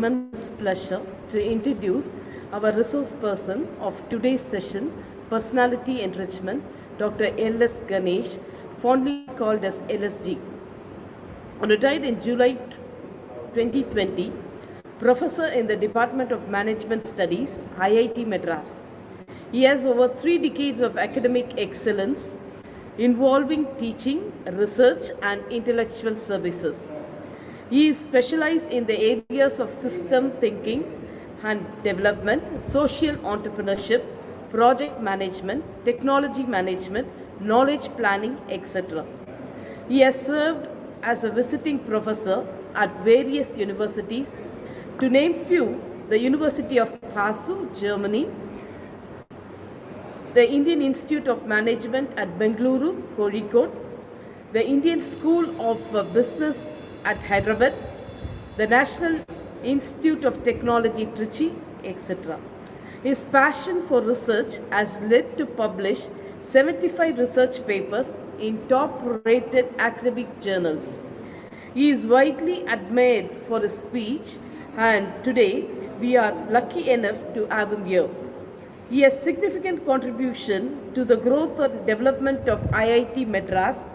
immense pleasure to introduce our resource person of today's session, Personality Enrichment, Dr. L.S. Ganesh, fondly called as LSG. Retired in July 2020, professor in the Department of Management Studies, IIT Madras. He has over 3 decades of academic excellence involving teaching, research, and intellectual services. He is specialized in the areas of system thinking and development, social entrepreneurship, project management, technology management, knowledge planning, etc. He has served as a visiting professor at various universities. To name few, the University of Passau, Germany, the Indian Institute of Management at Bengaluru, Kozhikode, the Indian School of Business at Hyderabad, the National Institute of Technology, Trichy, etc. His passion for research has led to publish 75 research papers in top-rated academic journals. He is widely admired for his speech, and today we are lucky enough to have him here. He has significant contribution to the growth and development of IIT Madras.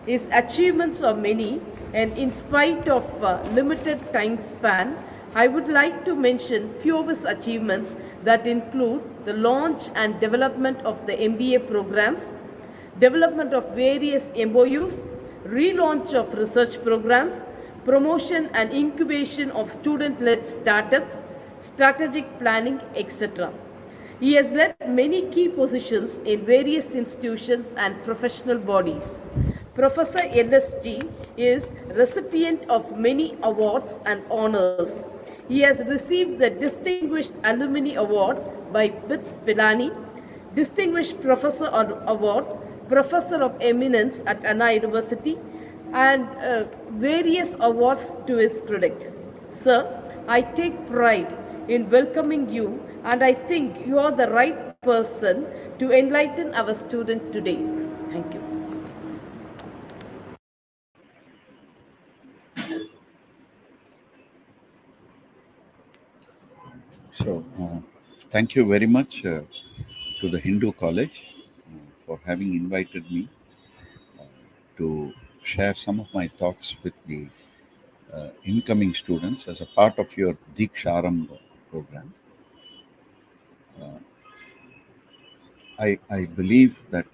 His achievements are many, and in spite of limited time span, I would like to mention few of his achievements that include the launch and development of the MBA programs, development of various MOUs, relaunch of research programs, promotion and incubation of student-led startups, strategic planning, etc. He has led many key positions in various institutions and professional bodies. Professor LSG is recipient of many awards and honors. He has received the Distinguished Alumni Award by BITS Pilani, Distinguished Professor Award, Professor of Eminence at Anna University, and various awards to his credit. Sir, I take pride in welcoming you, and I think you are the right person to enlighten our student today. Thank you. So, thank you very much to the Hindu College for having invited me to share some of my thoughts with the incoming students as a part of your DEEKSHARAMBH program. I believe that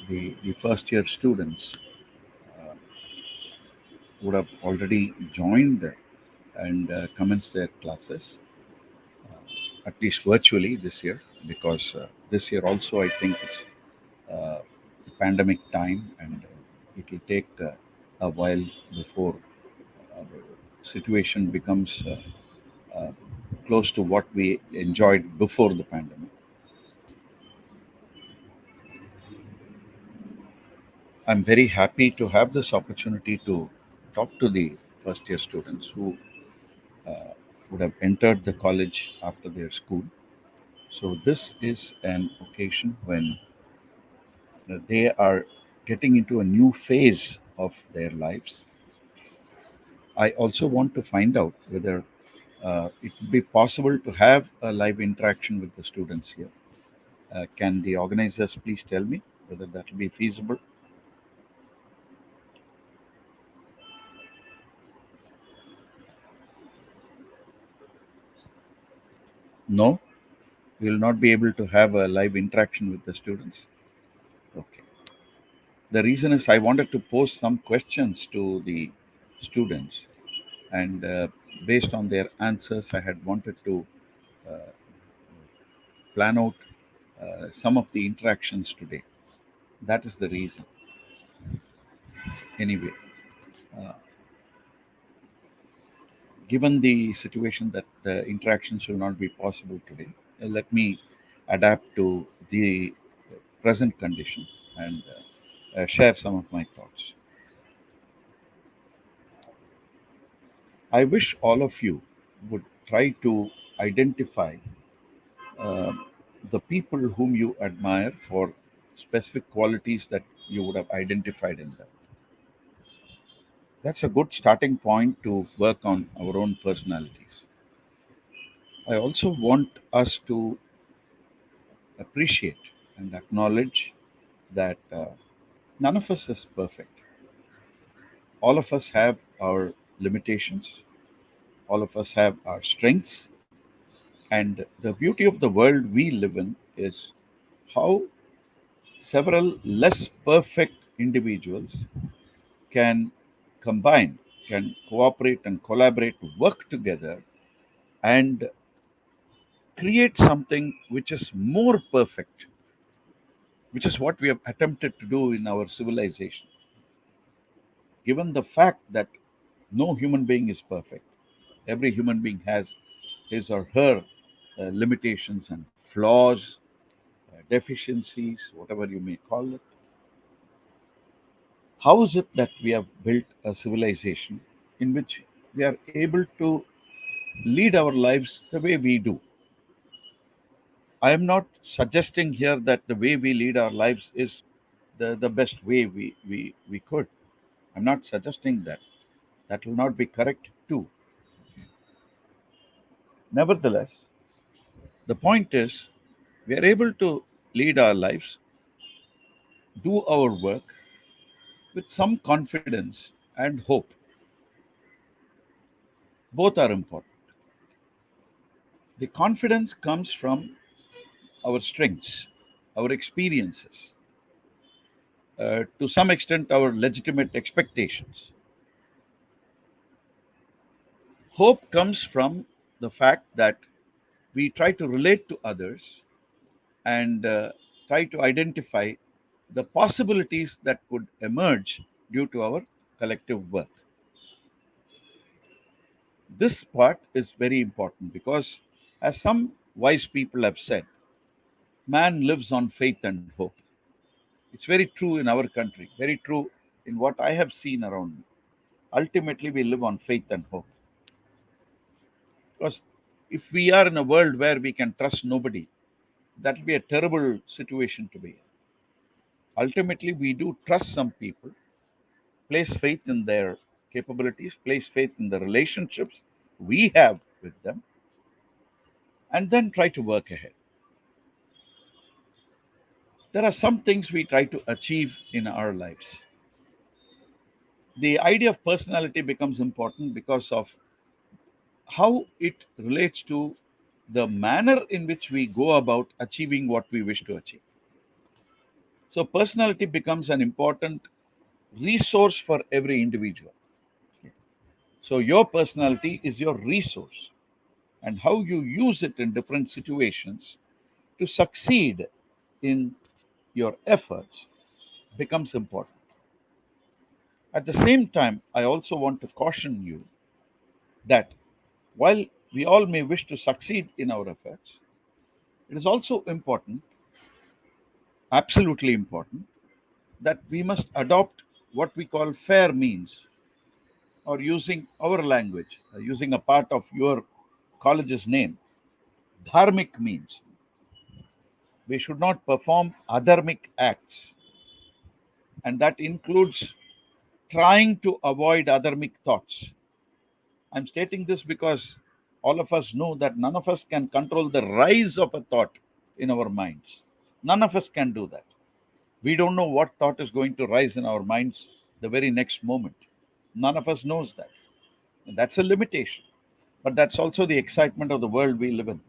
the first year students would have already joined and commenced their classes, at least virtually this year, because this year also I think it's the pandemic time, and it will take a while before the situation becomes close to what we enjoyed before the pandemic. I'm very happy to have this opportunity to talk to the first year students who would have entered the college after their school. So, this is an occasion when they are getting into a new phase of their lives. I also want to find out whether it would be possible to have a live interaction with the students here. Can the organizers please tell me whether that will be feasible? No, we will not be able to have a live interaction with the students. Okay. The reason is I wanted to pose some questions to the students, and based on their answers, I had wanted to uh, plan out some of the interactions today. That is the reason. Anyway, uh, given the situation that the interactions will not be possible today, let me adapt to the present condition and share some of my thoughts. I wish all of you would try to identify uh, the people whom you admire for specific qualities that you would have identified in them. That's a good starting point to work on our own personalities. I also want us to appreciate and acknowledge that none of us is perfect. All of us have our limitations, all of us have our strengths, and the beauty of the world we live in is how several less perfect individuals can combine, can cooperate and collaborate, work together, and create something which is more perfect, which is what we have attempted to do in our civilization. Given the fact that no human being is perfect, every human being has his or her limitations and flaws, deficiencies, whatever you may call it. How is it that we have built a civilization in which we are able to lead our lives the way we do? I am not suggesting here that the way we lead our lives is the best way we could. I'm not suggesting that. That will not be correct too. Nevertheless, the point is we are able to lead our lives, do our work with some confidence and hope. Both are important. The confidence comes from our strengths, our experiences, to some extent, our legitimate expectations. Hope comes from the fact that we try to relate to others and try to identify the possibilities that could emerge due to our collective work. This part is very important because, as some wise people have said, man lives on faith and hope. It's very true in our country, very true in what I have seen around me. Ultimately, we live on faith and hope. Because if we are in a world where we can trust nobody, that will be a terrible situation to be in. Ultimately, we do trust some people, place faith in their capabilities, place faith in the relationships we have with them, and then try to work ahead. There are some things we try to achieve in our lives. The idea of personality becomes important because of how it relates to the manner in which we go about achieving what we wish to achieve. So, personality becomes an important resource for every individual. So, your personality is your resource, and how you use it in different situations to succeed in your efforts becomes important. At the same time, I also want to caution you that while we all may wish to succeed in our efforts, it is also important, absolutely important, that we must adopt what we call fair means, or using our language, using a part of your college's name, dharmic means. We should not perform adharmic acts, and that includes trying to avoid adharmic thoughts. I'm stating this because all of us know that none of us can control the rise of a thought in our minds. None of us can do that. We don't know what thought is going to rise in our minds the very next moment. None of us knows that. And that's a limitation. But that's also the excitement of the world we live in.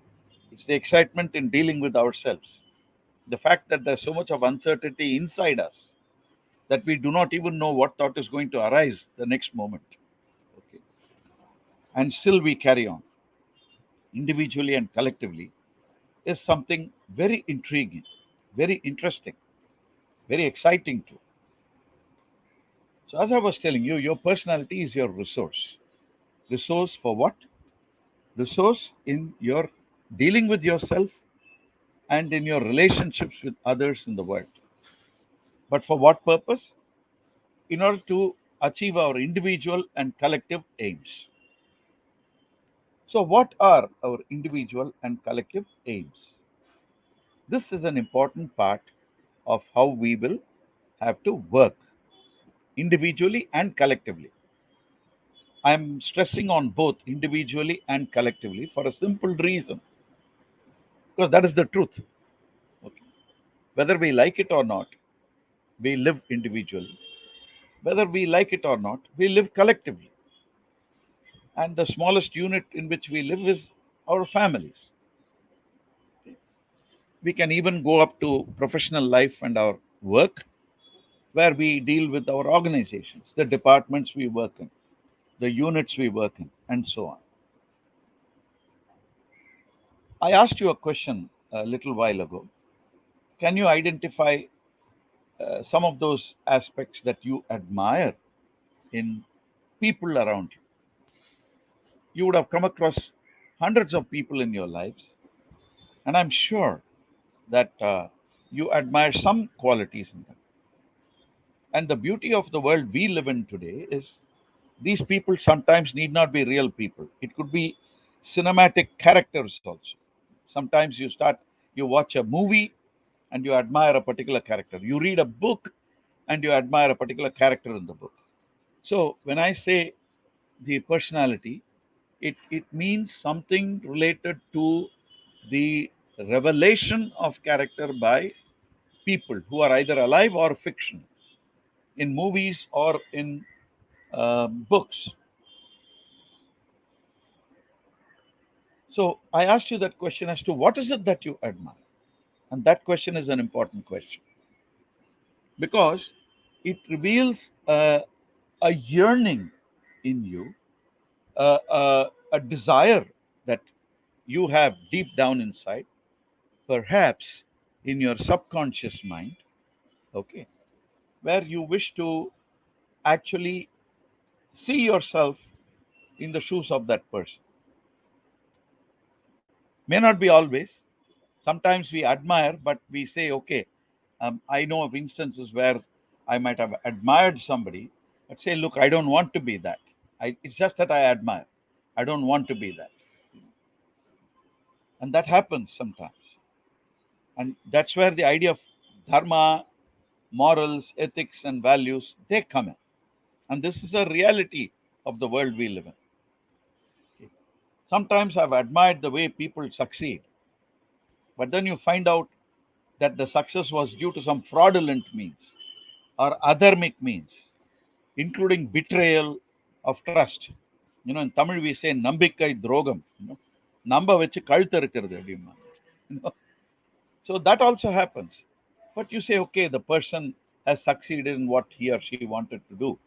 It's the excitement in dealing with ourselves. The fact that there's so much of uncertainty inside us that we do not even know what thought is going to arise the next moment. Okay. And still we carry on, individually and collectively, is something very intriguing, very interesting, very exciting too. So, as I was telling you, your personality is your resource. Resource for what? Resource in your dealing with yourself and in your relationships with others in the world. But for what purpose? In order to achieve our individual and collective aims. So, what are our individual and collective aims? This is an important part of how we will have to work individually and collectively. I'm stressing on both individually and collectively for a simple reason, because that is the truth. Okay. Whether we like it or not, we live individually. Whether we like it or not, we live collectively. And the smallest unit in which we live is our families. We can even go up to professional life and our work, where we deal with our organizations, the departments we work in, the units we work in, and so on. I asked you a question a little while ago. Can you identify some of those aspects that you admire in people around you? You would have come across hundreds of people in your lives, and I'm sure that you admire some qualities in them. And the beauty of the world we live in today is these people sometimes need not be real people. It could be cinematic characters also. Sometimes you watch a movie and you admire a particular character. You read a book and you admire a particular character in the book. So when I say the personality, it means something related to the revelation of character by people who are either alive or fiction, in movies or in books. So I asked you that question as to what is it that you admire? And that question is an important question because it reveals a yearning in you, a desire that you have deep down inside, perhaps in your subconscious mind, okay, where you wish to actually see yourself in the shoes of that person. May not be always. Sometimes we admire, but we say, okay, I know of instances where I might have admired somebody, but say, look, I don't want to be that. It's just that I admire. I don't want to be that. And that happens sometimes. And that's where the idea of dharma, morals, ethics, and values, they come in. And this is a reality of the world we live in. Sometimes I've admired the way people succeed, but then you find out that the success was due to some fraudulent means or adharmic means, including betrayal of trust. In Tamil we say nambikkai drogam. Namba vechu kazhuthu irukkirathu appadina. So that also happens. But you say, okay, the person has succeeded in what he or she wanted to do.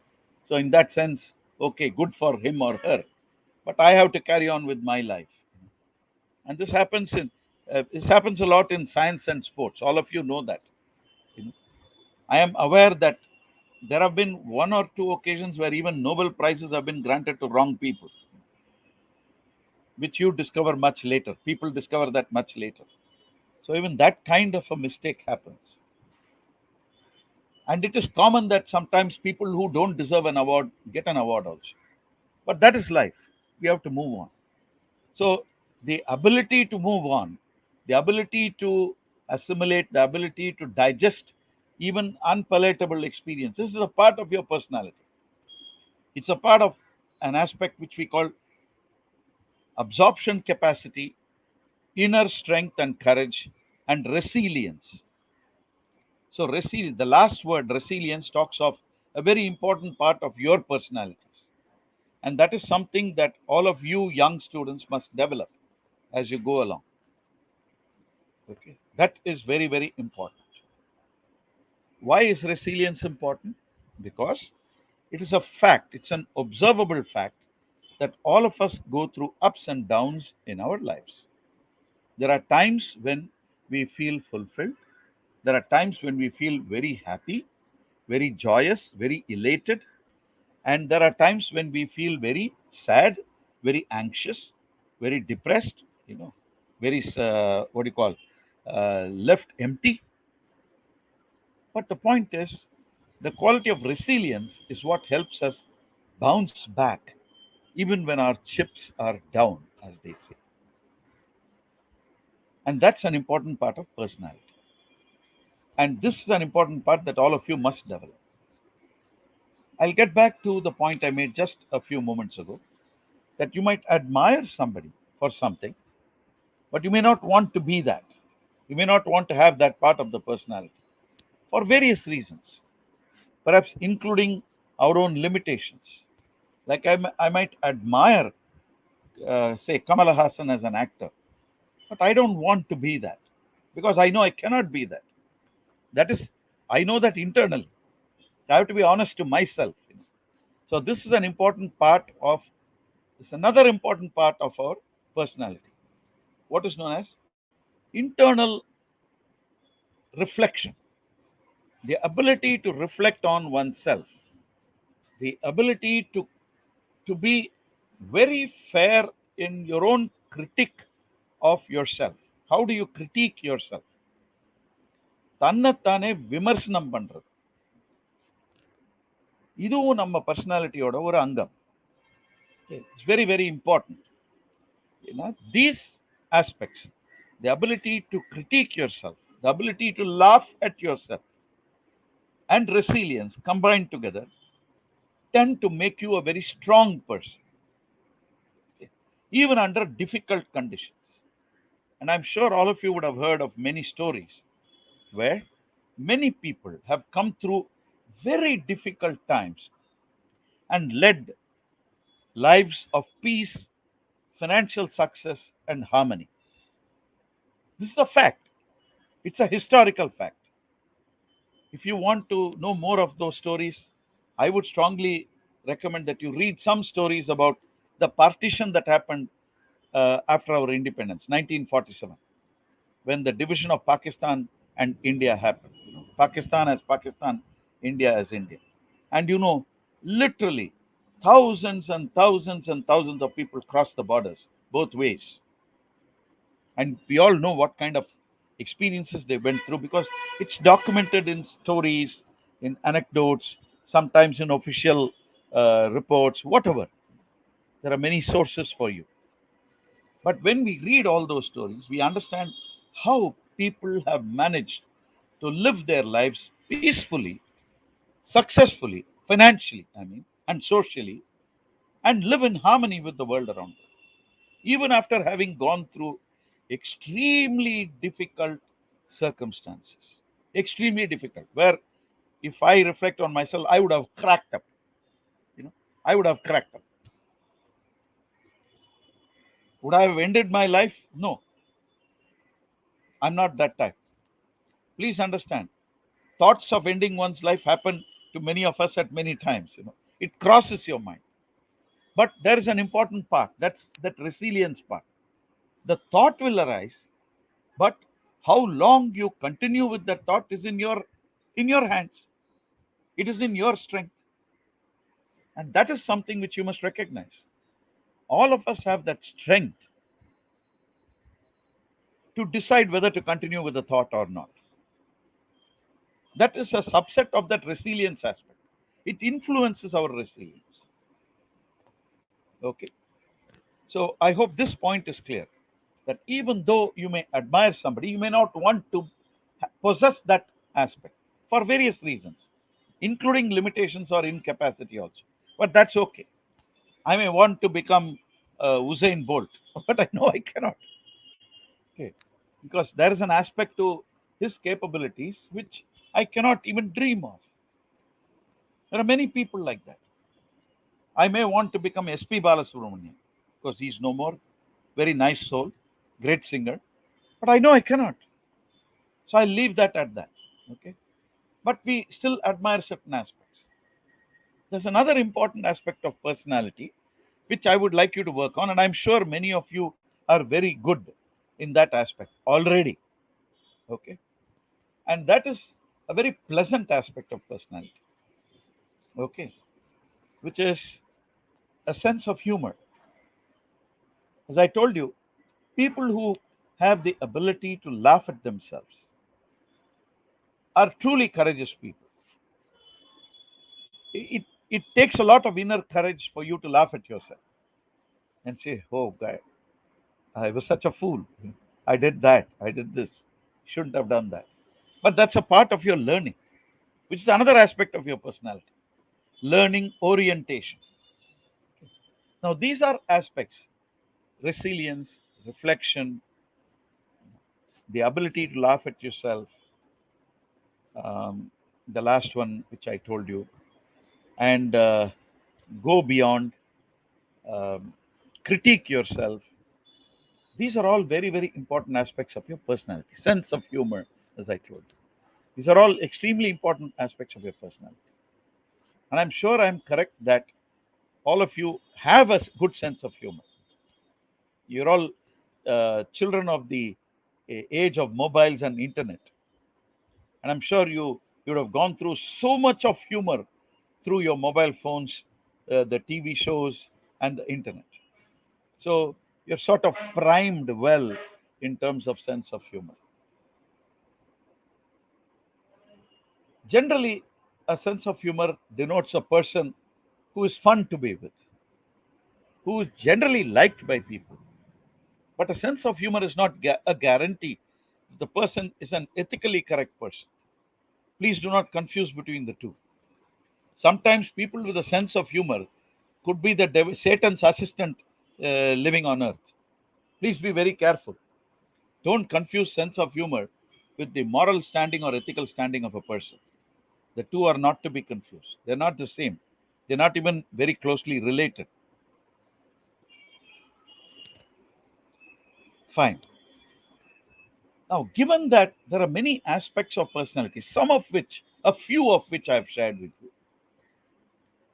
So in that sense, okay, good for him or her. But I have to carry on with my life. And this happens a lot in science and sports. All of you know that. I am aware that there have been one or two occasions where even Nobel Prizes have been granted to wrong people, which you discover much later. People discover that much later. So even that kind of a mistake happens. And it is common that sometimes people who don't deserve an award get an award also. But that is life. We have to move on. So the ability to move on, the ability to assimilate, the ability to digest even unpalatable experience, this is a part of your personality. It's a part of an aspect which we call absorption capacity, inner strength and courage, and resilience. So, the last word, resilience, talks of a very important part of your personalities. And that is something that all of you young students must develop as you go along. Okay. That is very, very important. Why is resilience important? Because it is a fact, it's an observable fact that all of us go through ups and downs in our lives. There are times when we feel fulfilled. There are times when we feel very happy, very joyous, very elated. And there are times when we feel very sad, very anxious, very depressed, very, what do you call, left empty. But the point is, the quality of resilience is what helps us bounce back, even when our chips are down, as they say. And that's an important part of personality. And this is an important part that all of you must develop. I'll get back to the point I made just a few moments ago, that you might admire somebody for something, but you may not want to be that. You may not want to have that part of the personality for various reasons, perhaps including our own limitations. Like I might admire, say, Kamala Hassan as an actor, but I don't want to be that because I know I cannot be that. That is, I know that internally. I have to be honest to myself. So this is an important part of, it's another important part of our personality. What is known as internal reflection, the ability to reflect on oneself, the ability to be very fair in your own critique of yourself. How do you critique yourself? தன்னைத்தானே விமர்சனம் பண்றது, இதுவும் நம்ம பர்சனாலிட்டியோட ஒரு அங்கம். It's very, very important. These aspects, the ability to critique yourself, the ability to laugh at yourself, and resilience combined together tend to make you a very strong person, even under difficult conditions. And I'm sure all of you would have heard of many stories where many people have come through very difficult times and led lives of peace, financial success, and harmony. This is a fact. It's a historical fact. If you want to know more of those stories, I would strongly recommend that you read some stories about the partition that happened after our independence, 1947, when the division of Pakistan and India happened. Pakistan as Pakistan, India as India. And literally thousands and thousands and thousands of people crossed the borders both ways. And we all know what kind of experiences they went through because it's documented in stories, in anecdotes, sometimes in official reports, whatever. There are many sources for you. But when we read all those stories, we understand how people have managed to live their lives peacefully, successfully, financially, and socially, and live in harmony with the world around them, even after having gone through extremely difficult circumstances. Extremely difficult, where if I reflect on myself, I would have cracked up. I would have cracked up. Would I have ended my life? No. I'm not that type. Please understand, thoughts of ending one's life happen to many of us at many times. It crosses your mind. But there is an important part. That's that resilience part. The thought will arise, but how long you continue with that thought is in your hands. It is in your strength. And that is something which you must recognize. All of us have that strength to decide whether to continue with the thought or not. That is a subset of that resilience aspect. It influences our resilience. Okay. So I hope this point is clear, that even though you may admire somebody, you may not want to possess that aspect for various reasons, including limitations or incapacity also. But that's okay. I may want to become Usain Bolt, but I know I cannot. Okay. Because there is an aspect to his capabilities which I cannot even dream of. There are many people like that. I may want to become S.P. Balasubramanian because he's no more. Very nice soul, great singer, but I know I cannot. So I'll leave that at that. Okay. But we still admire certain aspects. There's another important aspect of personality which I would like you to work on, and I'm sure many of you are very good in that aspect already. Okay. And that is a very pleasant aspect of personality. Okay. Which is a sense of humor. As I told you, people who have the ability to laugh at themselves are truly courageous people. It takes a lot of inner courage for you to laugh at yourself and say, oh, God, I was such a fool. I did that. I did this. Shouldn't have done that. But that's a part of your learning, which is another aspect of your personality. learning orientation. Now, these are aspects: resilience, reflection, the ability to laugh at yourself, the last one, which I told you, and go beyond, um, critique yourself. These are all very, very important aspects of your personality. Sense of humor, as I told you. These are all extremely important aspects of your personality. And I'm sure I'm correct that all of you have a good sense of humor. You're all children of the age of mobiles and internet. And I'm sure you would have gone through so much of humor through your mobile phones, the TV shows, and the internet. So you're sort of primed well in terms of sense of humor. Generally, a sense of humor denotes a person who is fun to be with, who is generally liked by people. But a sense of humor is not a guarantee that the person is an ethically correct person. Please do not confuse between the two. Sometimes people with a sense of humor could be the Satan's assistant living on earth. Please be very careful. Don't confuse sense of humor with the moral standing or ethical standing of a person. The two are not to be confused. They're not the same. They're not even very closely related. Fine. Now, given that there are many aspects of personality, a few of which I've shared with you,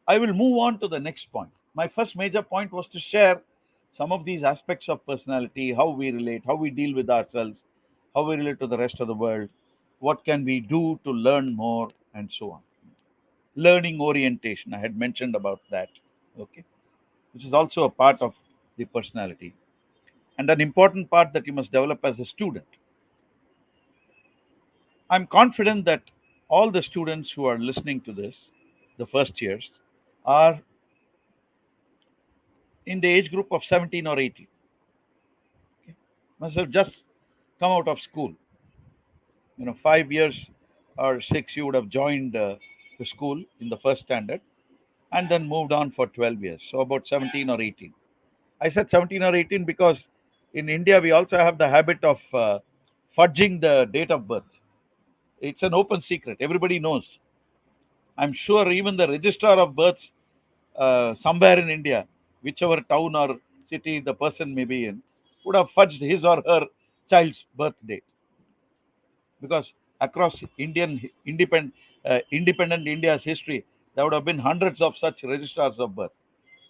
I will move on to the next point. My first major point was to share some of these aspects of personality, how we relate, how we deal with ourselves, how we relate to the rest of the world, what can we do to learn more, and so on. Learning orientation, I had mentioned about that, okay, which is also a part of the personality and an important part that you must develop as a student. I'm confident that all the students who are listening to this, the first years, are in the age group of 17 or 18. Okay? Must have just come out of school. 5 years or six, you would have joined the school in the first standard and then moved on for 12 years. So about 17 or 18. I said 17 or 18 because in India we also have the habit of fudging the date of birth. It's an open secret. Everybody knows. I'm sure even the registrar of births somewhere in India, whichever town or city the person may be in, would have fudged his or her child's birth date. Because across independent India's history, there would have been hundreds of such registrars of birth.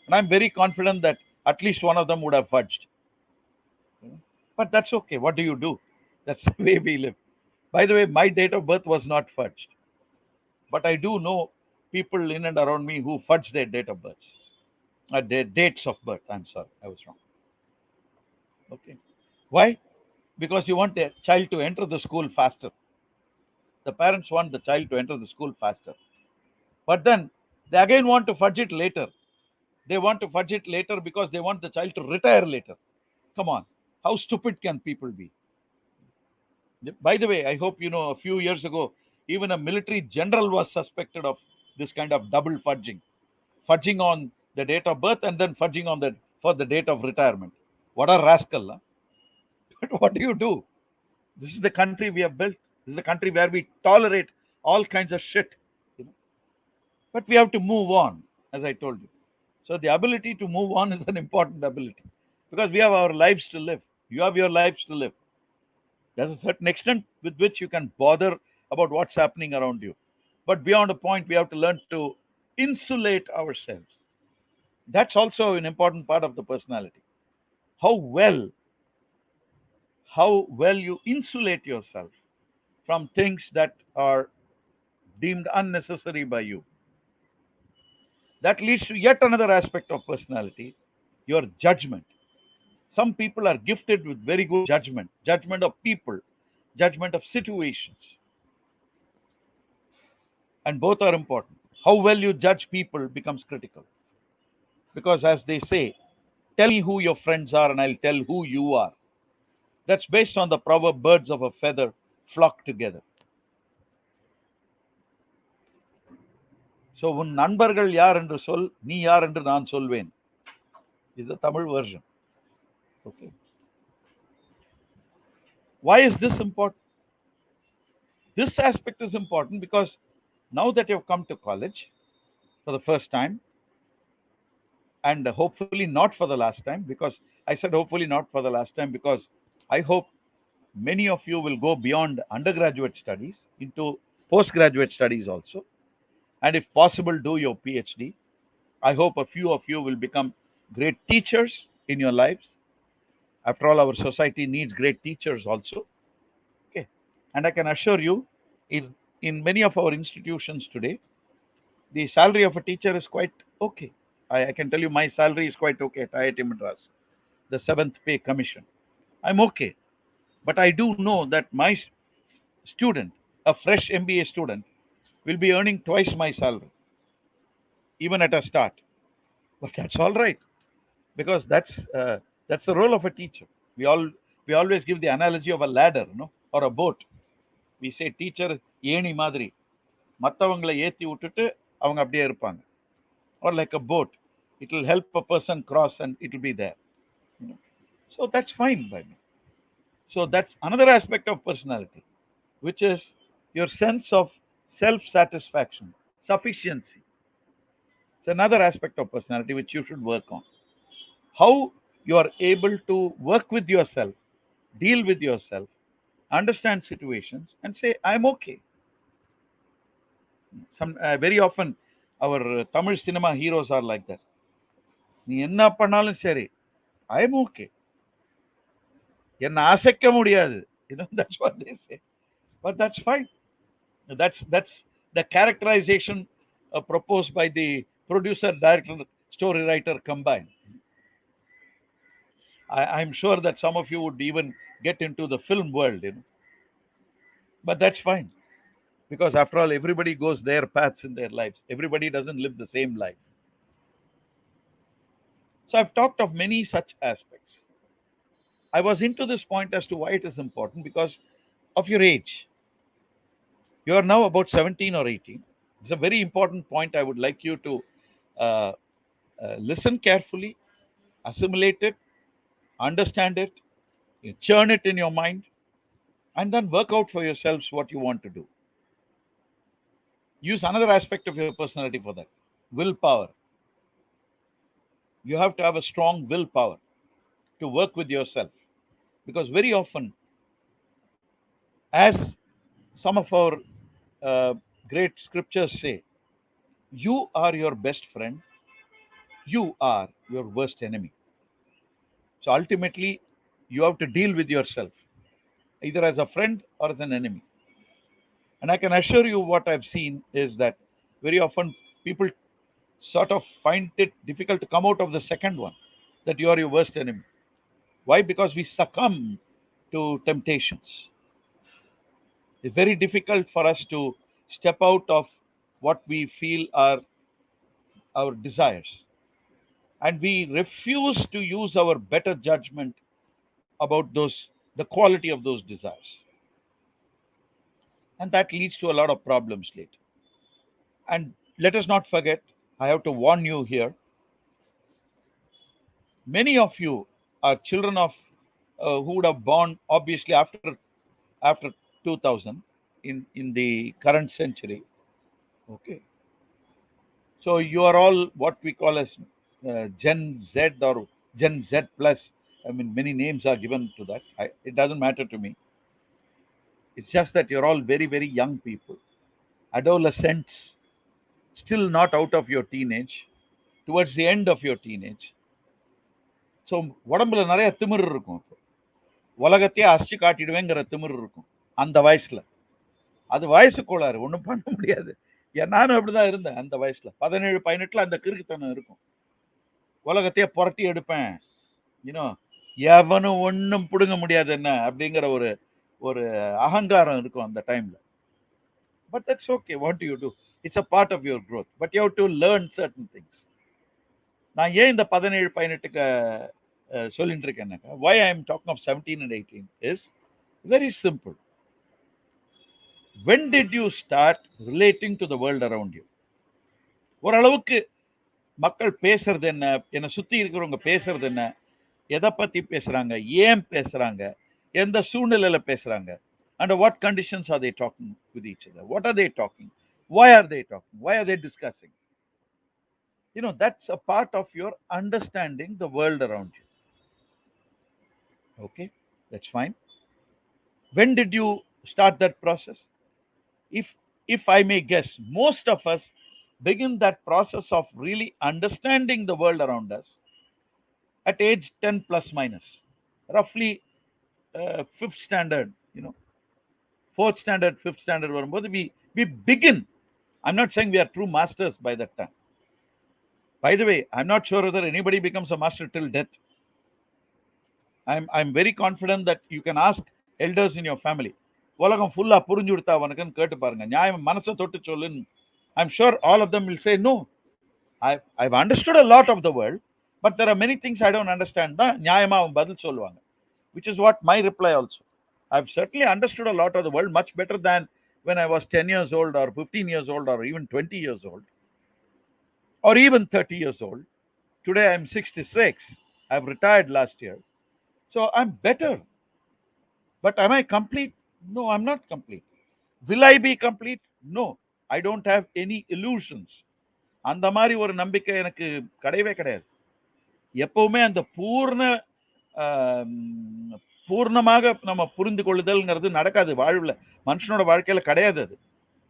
And I'm very confident that at least one of them would have fudged. But that's okay. What do you do? That's the way we live. By the way, my date of birth was not fudged. But I do know people in and around me who fudge their date of birth. Their dates of birth. I'm sorry, I was wrong. Okay. Why? Because you want a child to enter the school faster. The parents want the child to enter the school faster. But then they again want to fudge it later. They want to fudge it later because they want the child to retire later. Come on. How stupid can people be? By the way, I hope you know a few years ago, even a military general was suspected of this kind of double fudging on the date of birth and then fudging on for the date of retirement. What a rascal! Huh? But what do you do? This is the country we have built. This is the country where we tolerate all kinds of shit. You know? But we have to move on, as I told you. So the ability to move on is an important ability because we have our lives to live. You have your lives to live. There's a certain extent with which you can bother about what's happening around you. But beyond a point, we have to learn to insulate ourselves. That's also an important part of the personality. How well, how well you insulate yourself from things that are deemed unnecessary by you. That leads to yet another aspect of personality, your judgment. Some people are gifted with very good judgment of people, judgment of situations, and both are important. How well you judge people becomes critical because, as they say, tell me who your friends are and I'll tell who you are. That's based on the proverb, birds of a feather flock together. So உன் நண்பர்கள் யார் என்று சொல், நீ யார் என்று நான் சொல்வேன். Is the Tamil version. Okay. Why is this important? This aspect is important because now that you have come to college for the first time, and hopefully not for the last time, because I said hopefully not for the last time, because I hope many of you will go beyond undergraduate studies into postgraduate studies also, and if possible do your PhD. I hope a few of you will become great teachers in your lives. After all, our society needs great teachers also. Okay. And I can assure you, in many of our institutions today, the salary of a teacher is quite okay. I can tell you my salary is quite okay at IIT Madras, the 7th pay commission. I'm okay. But I do know that my student, a fresh MBA student, will be earning twice my salary, even at a start. But that's all right, because that's the role of a teacher. We always give the analogy of a ladder, no, or a boat. We say teacher ஏணி மாதிரி மற்றவங்களை ஏற்றி விட்டுட்டு அவங்க அப்படியே இருப்பாங்க. Or like a boat, it will help a person cross and it will be there. So that's fine by me. So that's another aspect of personality, which is your sense of self-satisfaction, sufficiency. It's another aspect of personality which you should work on. How you are able to work with yourself, deal with yourself, understand situations, and say, I'm okay. Very often, our Tamil cinema heroes are like that. நீ என்ன பண்ணாலும் சரி, I'm okay. என்ன அசைக்க முடியாது. That's what they say. But that's fine. That's the characterization proposed by the producer, director, story writer combined. I'm sure that some of you would even get into the film world, but that's fine, because after all, everybody goes their paths in their lives. Everybody doesn't live the same life. So I've talked of many such aspects. I was into this point as to why it is important, because of your age. You are now about 17 or 18. It's a very important point. I would like you to listen carefully, assimilate it, understand it, churn it in your mind, and then work out for yourselves what you want to do. Use another aspect of your personality for that: willpower. You have to have a strong willpower to work with yourself, because very often, as some of our great scriptures say, you are your best friend, you are your worst enemy. So ultimately, you have to deal with yourself, either as a friend or as an enemy. And I can assure you, what I've seen is that very often people sort of find it difficult to come out of the second one, that you are your worst enemy. Why? Because we succumb to temptations. It's very difficult for us to step out of what we feel are our desires, and we refuse to use our better judgment about the quality of those desires, and that leads to a lot of problems later. And let us not forget, I have to warn you here, many of you are children of who would have born obviously after 2000, in the current century. Okay. So you are all what we call as Gen Z or Gen Z plus. I mean, many names are given to that. It doesn't matter to me. It's just that you're all very, very young people, adolescents, still not out of your teenage, towards the end of your teenage. So உடம்புல நிறைய திமிர் இருக்கும். உலகத்தையே அசிச்சு காட்டிடுவேங்கிற திமிர் இருக்கும் அந்த வயசுல. அது வயசு கோளாறு, ஒன்றும் பண்ண முடியாது. நானும் அப்படிதான் இருந்தேன் அந்த வயசுல. 17, 18 அந்த கிறுக்குத்தனம் இருக்கும். உலகத்தையே புரட்டி எடுப்பேன், எவனும் ஒன்றும் பிடுங்க முடியாது என்ன அப்படிங்கிற ஒரு அகங்காரம் இருக்கும் அந்த டைம்ல. But that's okay. What do you do? It's a part of your growth. But you have to learn certain things. நான் ஏன் இந்த 17, 18க்கு சொல்லிட்டு இருக்கேன்னாக்கா, why I am talking of 17 and 18 is very simple. When did you start relating to the world around you? ஓரளவுக்கு மக்கள் பேசுறது என்ன, என்னை சுத்தி இருக்கிறவங்க பேசுறது என்ன, எதை பத்தி பேசுறாங்க, ஏன் பேசுறாங்க, எந்த சூழ்நிலையில பேசுறாங்க, under what conditions are they talking with each other, what are they talking, why are they talking, why are they discussing. That's a part of your understanding the world around you. Okay, that's fine. When did you start that process? If I may guess, most of us begin that process of really understanding the world around us at age 10 plus minus, roughly fifth standard, fourth standard, fifth standard varumbodhu we begin. I'm not saying we are true masters by that time. By the way, I'm not sure whether anybody becomes a master till death. I'm very confident that you can ask elders in your family, உலகம் ஃபுல்லா புரிஞ்சு கொடுத்தா உனக்குன்னு கேட்டு பாருங்க, நியாயம் மனசை தொட்டு சொல்லுன்னு. I'm sure all of them will say no. I've understood a lot of the world, but there are many things I don't understand. தான் நியாயமா அவன் பதில் சொல்லுவாங்க, which is what my reply also. I've certainly understood a lot of the world much better than when I was 10 years old or 15 years old or even 20 years old or even 30 years old. Today I'm 66. I've retired last year. So I'm better. But am I complete? No, I'm not complete. Will I be complete? No. I don't have any illusions. அந்த மாதிரி ஒரு நம்பிக்கை எனக்கு கிடையவே கிடையாது. எப்பவுமே அந்த பூர்ணமாக நம்ம புரிந்து கொள்ளுதல்ங்கிறது நடக்காது வாழ்வுல, மனுஷனோட வாழ்க்கையில கிடையாது அது.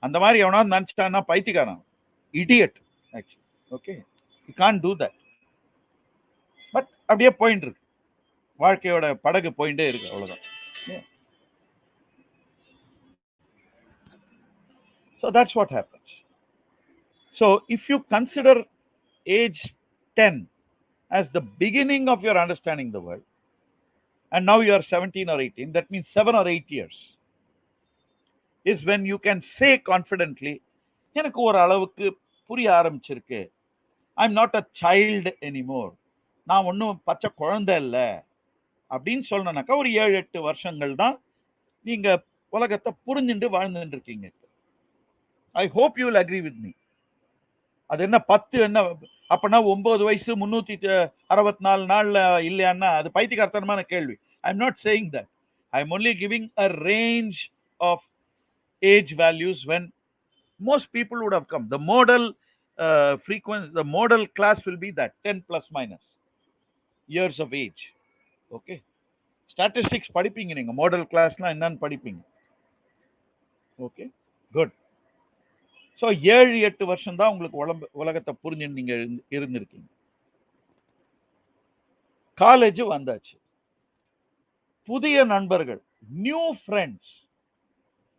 அந்த மாதிரி எவனாவது நினைச்சிட்டான்னா பைத்தியக்காரன், idiot actually. Okay, you can't do that. But அப்படியே போயிட்டு இருக்கு, வாழ்க்கையோட படகு போயிட்டே இருக்கு, அவ்வளவுதான். So that's what happens. So if you consider age 10 as the beginning of your understanding the world, and now you are 17 or 18, that means 7 or 8 years is when you can say confidently, எனக்கு ஒரு அளவுக்கு புரிய ஆரம்பிச்சிருக்கு, I'm not a child anymore, நான் ஒன்றும் பச்சை குழந்தை இல்லை அப்படின்னு சொல்லணும்னாக்கா ஒரு 7-8 வருஷங்கள் தான் நீங்க உலகத்தை புரிஞ்சுட்டு வாழ்ந்துட்டு இருக்கீங்க. I hope you will agree with me. அது என்ன 10 என்ன அப்பனா 9 வயசு 364 நாள்ல இல்லையான்னா அது பைத்தியக்காரத்தனமான கேள்வி. I'm not saying that. I'm only giving a range of age values when most people would have come. The model frequency, the model class will be that 10 plus minus years of age. Okay, statistics படிப்பீங்க நீங்க, model கிளாஸ்னா என்னன்னு படிப்பீங்க. Okay, good. So 7-8 வருஷம் தான் உங்களுக்கு உலகத்தை புரிஞ்சு நீங்க இருந்திருக்கீங்க. காலேஜ் வந்தாச்சு, புதிய நண்பர்கள், new friends.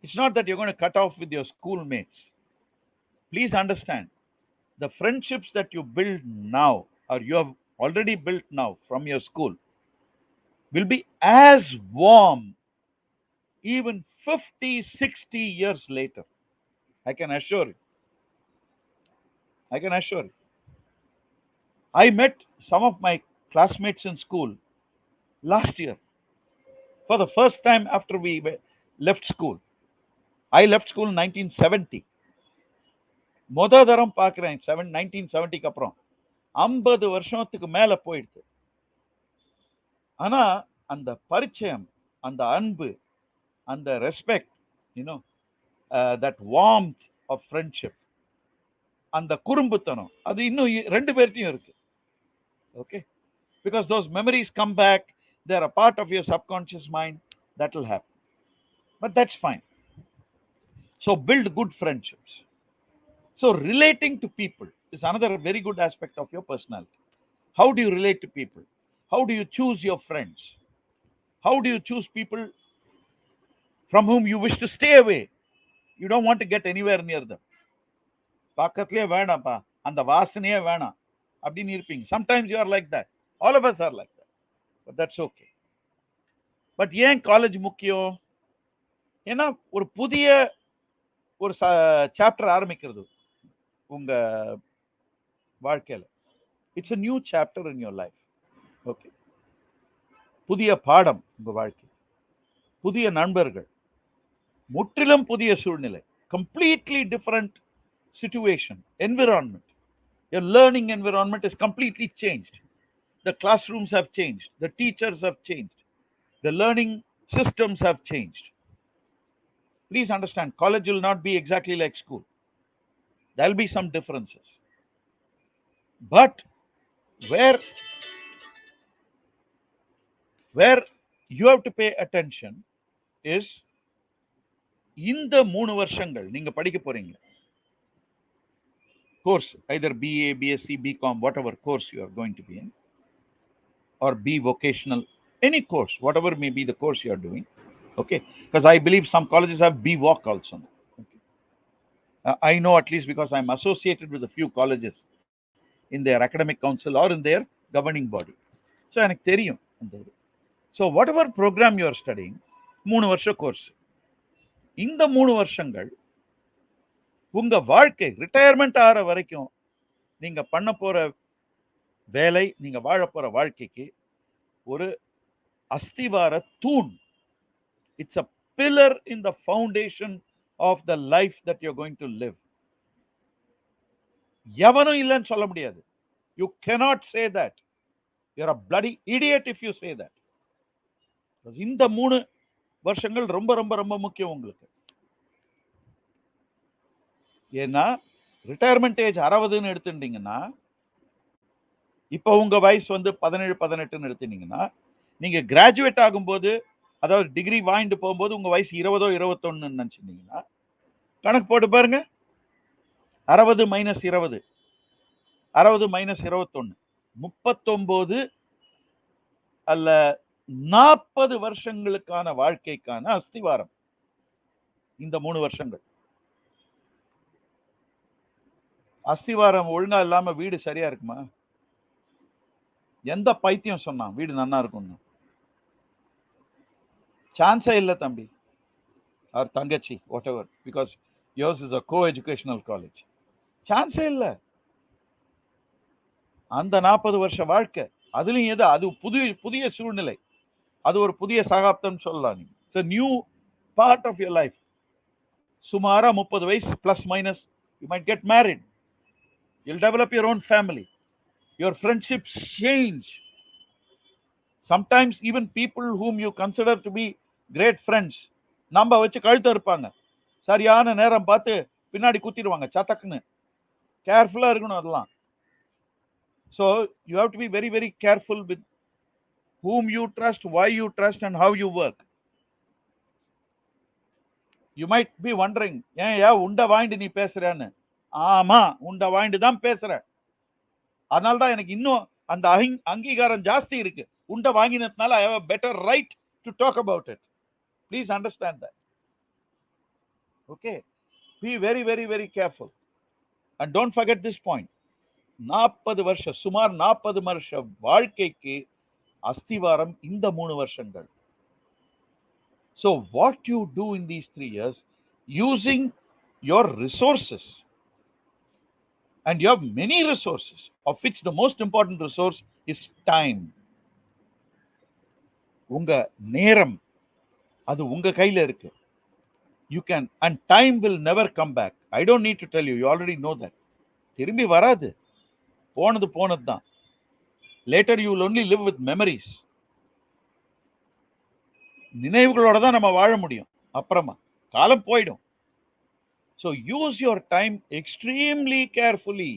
It's not that you going to cut off with your school mates. Please understand, the friendships that you build now or you have already built now from your school will be as warm even 50-60 years later. I can assure you. I met some of my classmates in school last year for the first time after we left school. I left school in 1970. மொத தரம் பார்க்கிறேன் 1970க்கு அப்புறம் 50 வருஷத்துக்கு மேல போயிடுது. ஆனா அந்த பரிச்சயம், அந்த அன்பு, அந்த respect, that warmth of friendship, அந்த குறும்புத்தனம், அது இன்னும் 2 பேர்ட்டையும் இருக்கு. Okay, because those memories come back, they are a part of your subconscious mind. That will happen, but that's fine. So build good friendships. So relating to people is another very good aspect of your personality. How do you relate to people? How do you choose your friends? How do you choose people from whom you wish to stay away? You don't want to get anywhere near them. பக்கத்துலயே வேணாம்ப்பா, அந்த வாசனையே வேணாம் அப்படின்னு இருப்பீங்க. Sometimes you are like that. All of us are like that. But that's okay. But ஏன் college முக்கியம்? ஏன்னா ஒரு புதிய ஒரு சாப்டர் ஆரம்பிக்கிறது உங்க வாழ்க்கையில. It's a new chapter in your life. Okay, புதிய பாடம் உங்க வாழ்க்கை, புதிய நண்பர்கள், முற்றிலும் புதிய சூழ்நிலை, completely different situation, environment. Your learning environment is completely changed. The classrooms have changed. The teachers have changed. The learning systems have changed. Please understand, college will not be exactly like school. There will be some differences. But where you have to pay attention is இந்த 3 வருஷங்கள் நீங்க படிக்க போறீங்க course, either BA, BSc, BCom, whatever course you are going to be in, or B vocational, any course, whatever may be the course you are doing. Okay, because I believe some colleges have B Voc also. Okay. I know at least because I'm associated with a few colleges in their academic council or in their governing body. So எனக்கு தெரியும். So whatever program you are studying, 3 வருஷ course. இந்த 3 வருஷங்கள் உங்க வாழ்க்கை retirement ஆகிற வரைக்கும் நீங்க பண்ண போற வேலை, நீங்க வாழ போற வாழ்க்கைக்கு ஒரு அஸ்திவார தூண். It's a pillar in the foundation of the life that you're going to live. எவனும் இல்லைன்னு சொல்ல முடியாது. You cannot say that. You're a bloody idiot if you say that. இந்த 3 வருஷங்கள் ரொம்ப ரொம்ப ரொம்ப முக்கியம் உங்களுக்கு. ஏன்னா ரிட்டையர்மெண்ட் ஏஜ் 60ன்னு எடுத்துட்டீங்கன்னா, இப்போ உங்க வயசு வந்து 17, 18ன்னு எடுத்துட்டீங்கன்னா, நீங்க கிராஜுவேட் ஆகும்போது, அதாவது டிகிரி வாங்கிட்டு போகும்போது உங்க வயசு 20, 21ன்னு நினைச்சிருந்தீங்கன்னா, கணக்கு போட்டு பாருங்க. 60 - 20, 60 - 21, 39 அல்ல 40 வருஷங்களுக்கான வாழ்க்கைக்கான அஸ்திவாரம் இந்த 3 வருஷங்கள். அஸ்திவாரம் ஒழுங்கா இல்லாம வீடு சரியா இருக்குமா? எந்த பைத்தியம் சொன்னான் வீடு நல்லா இருக்கும்னு? சான்ஸே இல்லை தம்பி ஆர் தங்கச்சி, what ever, because yours is a co-educational college. சான்ஸே இல்லை. அந்த 40 வருஷ வாழ்க்கை, அதுலயும் எது, அது புதிய சூழ்நிலை, அது ஒரு புதிய சகாப்தம் சொல்லலாம். நீங்க it's a new part of your life. சுமாரா 30 வயசு plus minus you might get married. You'll develop your own family. Your friendships change. Sometimes even people whom you consider to be great friends, நம்ப வச்சு கழுத்து இருப்பாங்க. சரியான நேரம் பார்த்து பின்னாடி குத்திடுவாங்க சத்தக்குன்னு. கேர்ஃபுல்லா இருக்கணும் அதெல்லாம். So you have to be very very careful with whom you trust, why you trust, and how you work. You might be wondering, ஏன் உண்ட வாங்கிட்டு நீ பேசுறேன்னு. ஆமா, உண்ட வாங்கிட்டு தான் பேசுறேன். அதனால தான் எனக்கு இன்னும் அந்த அங்கீகாரம் ஜாஸ்தி இருக்கு. உண்ட வாங்கினதுனால I have a better right to talk about it. Please understand that. Okay, be very very very careful and don't forget this point. 40 வருஷம், சுமார் 40 வருஷ வாழ்க்கைக்கு அஸ்திவாரம் இந்த 3 வருஷங்கள். So what you do in these 3 years, using your resources, and you have many resources, of which the most important resource is time. உங்க நேரம், அது உங்க கையில இருக்கு. You can, and time will never come back. I don't need to tell you, you already know that. திரும்பி வராது, போனது தான். Later you will only live with memories. நினைவுகளோட தான் நம்ம வாழ முடியும். அப்புறமா காலம் போயிடும். So use your time extremely carefully.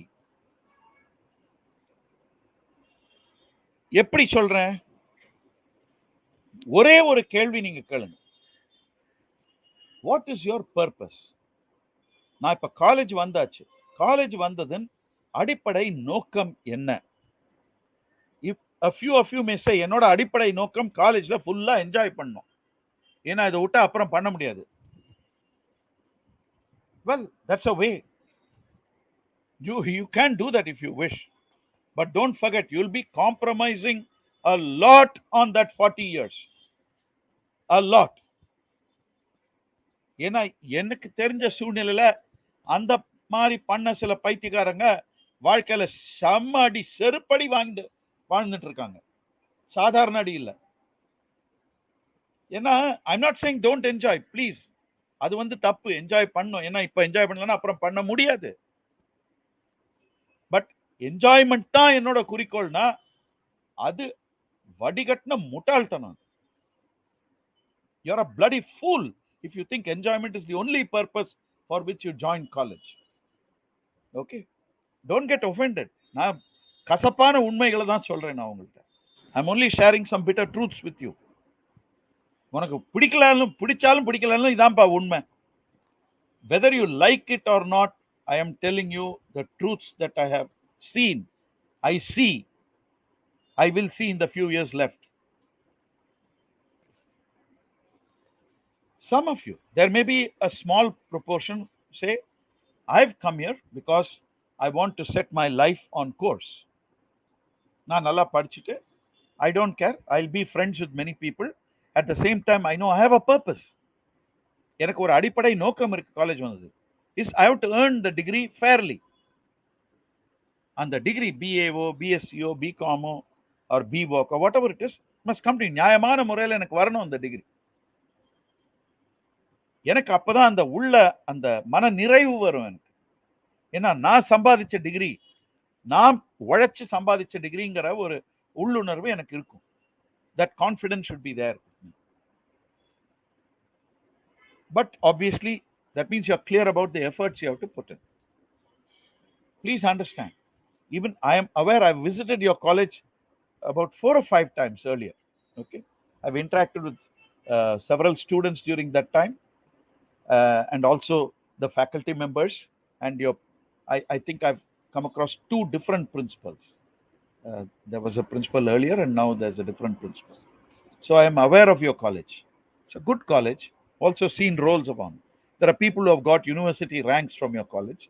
எப்படி சொல்றேன்? ஒரே ஒரு கேள்வி நீங்க கேளுங்க. What is your purpose? நான் இப்ப காலேஜ் வந்தாச்சு. காலேஜ் வந்ததன் அடிப்படை நோக்கம் என்ன? If a few of you may say, என்னோட அடிப்படை நோக்கம் காலேஜ்ல ஃபுல்லா என்ஜாய் பண்ணணும். ஏன்னா இதை விட்டா அப்புறம் பண்ண முடியாது. Well, that's a way. You can do that if you wish. But don't forget, you'll be compromising a lot on that 40 years. A lot. ஏன்னா எனக்கு தெரிஞ்ச சூழ்நிலையில அந்த மாதிரி பண்ண சில பைத்தியக்காரங்க வாழ்க்கையில செம்ம அடி, செருப்படி வாழ்ந்துட்டு இருக்காங்க. சாதாரண அடி இல்லை. ஏன்னா I'm not saying don't enjoy, please. அது வந்து தப்பு. என்ஜாய் பண்ணும். ஏன்னா இப்ப என்ஜாய் பண்ணலன்னா அப்புறம் பண்ண முடியாது. பட் என்ஜாய்மெண்ட் தான் என்னோட குறிக்கோள்னா அது வடிகட்டின முட்டாள்தனம். You're a bloody fool if you think enjoyment is the only purpose for which you join college. Okay, don't get offended. நான் கசப்பான உண்மைகளை தான் சொல்றேன். நான் உங்கள்கிட்ட I'm only sharing some bitter truths with you. உனக்கு பிடிக்கலாலும் பிடிச்சாலும் பிடிக்கலாலும் இதான்ப்பா உண்மை. Whether you like it or not, I am telling you the truths that I have seen, I see, I will see in the few years left. Some of you, there may be a small proportion say, I've come here because I want to set my life on course. நான் நல்லா படிச்சுட்டு I don't care, I'll be friends with many people. At the same time, I know I have a purpose. எனக்கு ஒரு அடிப்படை நோக்கம் இருக்கு college வந்தது. Is I have to earn the degree fairly. அந்த degree BAO, BSco, BCom or BVoc or whatever it is must come to நியாயமான முறையில் எனக்கு வரணும் அந்த டிகிரி. எனக்கு அப்பதான் அந்த உள்ள அந்த மன நிறைவு வரும் எனக்கு. ஏன்னா நான் சம்பாதிச்ச டிகிரி, நான் உழைச்சு சம்பாதிச்ச டிகிரிங்கிற ஒரு உள்ளுணர்வு எனக்கு இருக்கும். That confidence should be there. But obviously that means you're clear about the efforts you have to put in. Please understand, even I am aware I've visited your college about 4 or 5 times earlier. Okay, I've interacted with several students during that time, and also the faculty members, and I think I've come across 2 different principals. There was a principal earlier and now there's a different principal. So I am aware of your college. It's a good college. Also seen rolls of honor. There are people who have got university ranks from your college.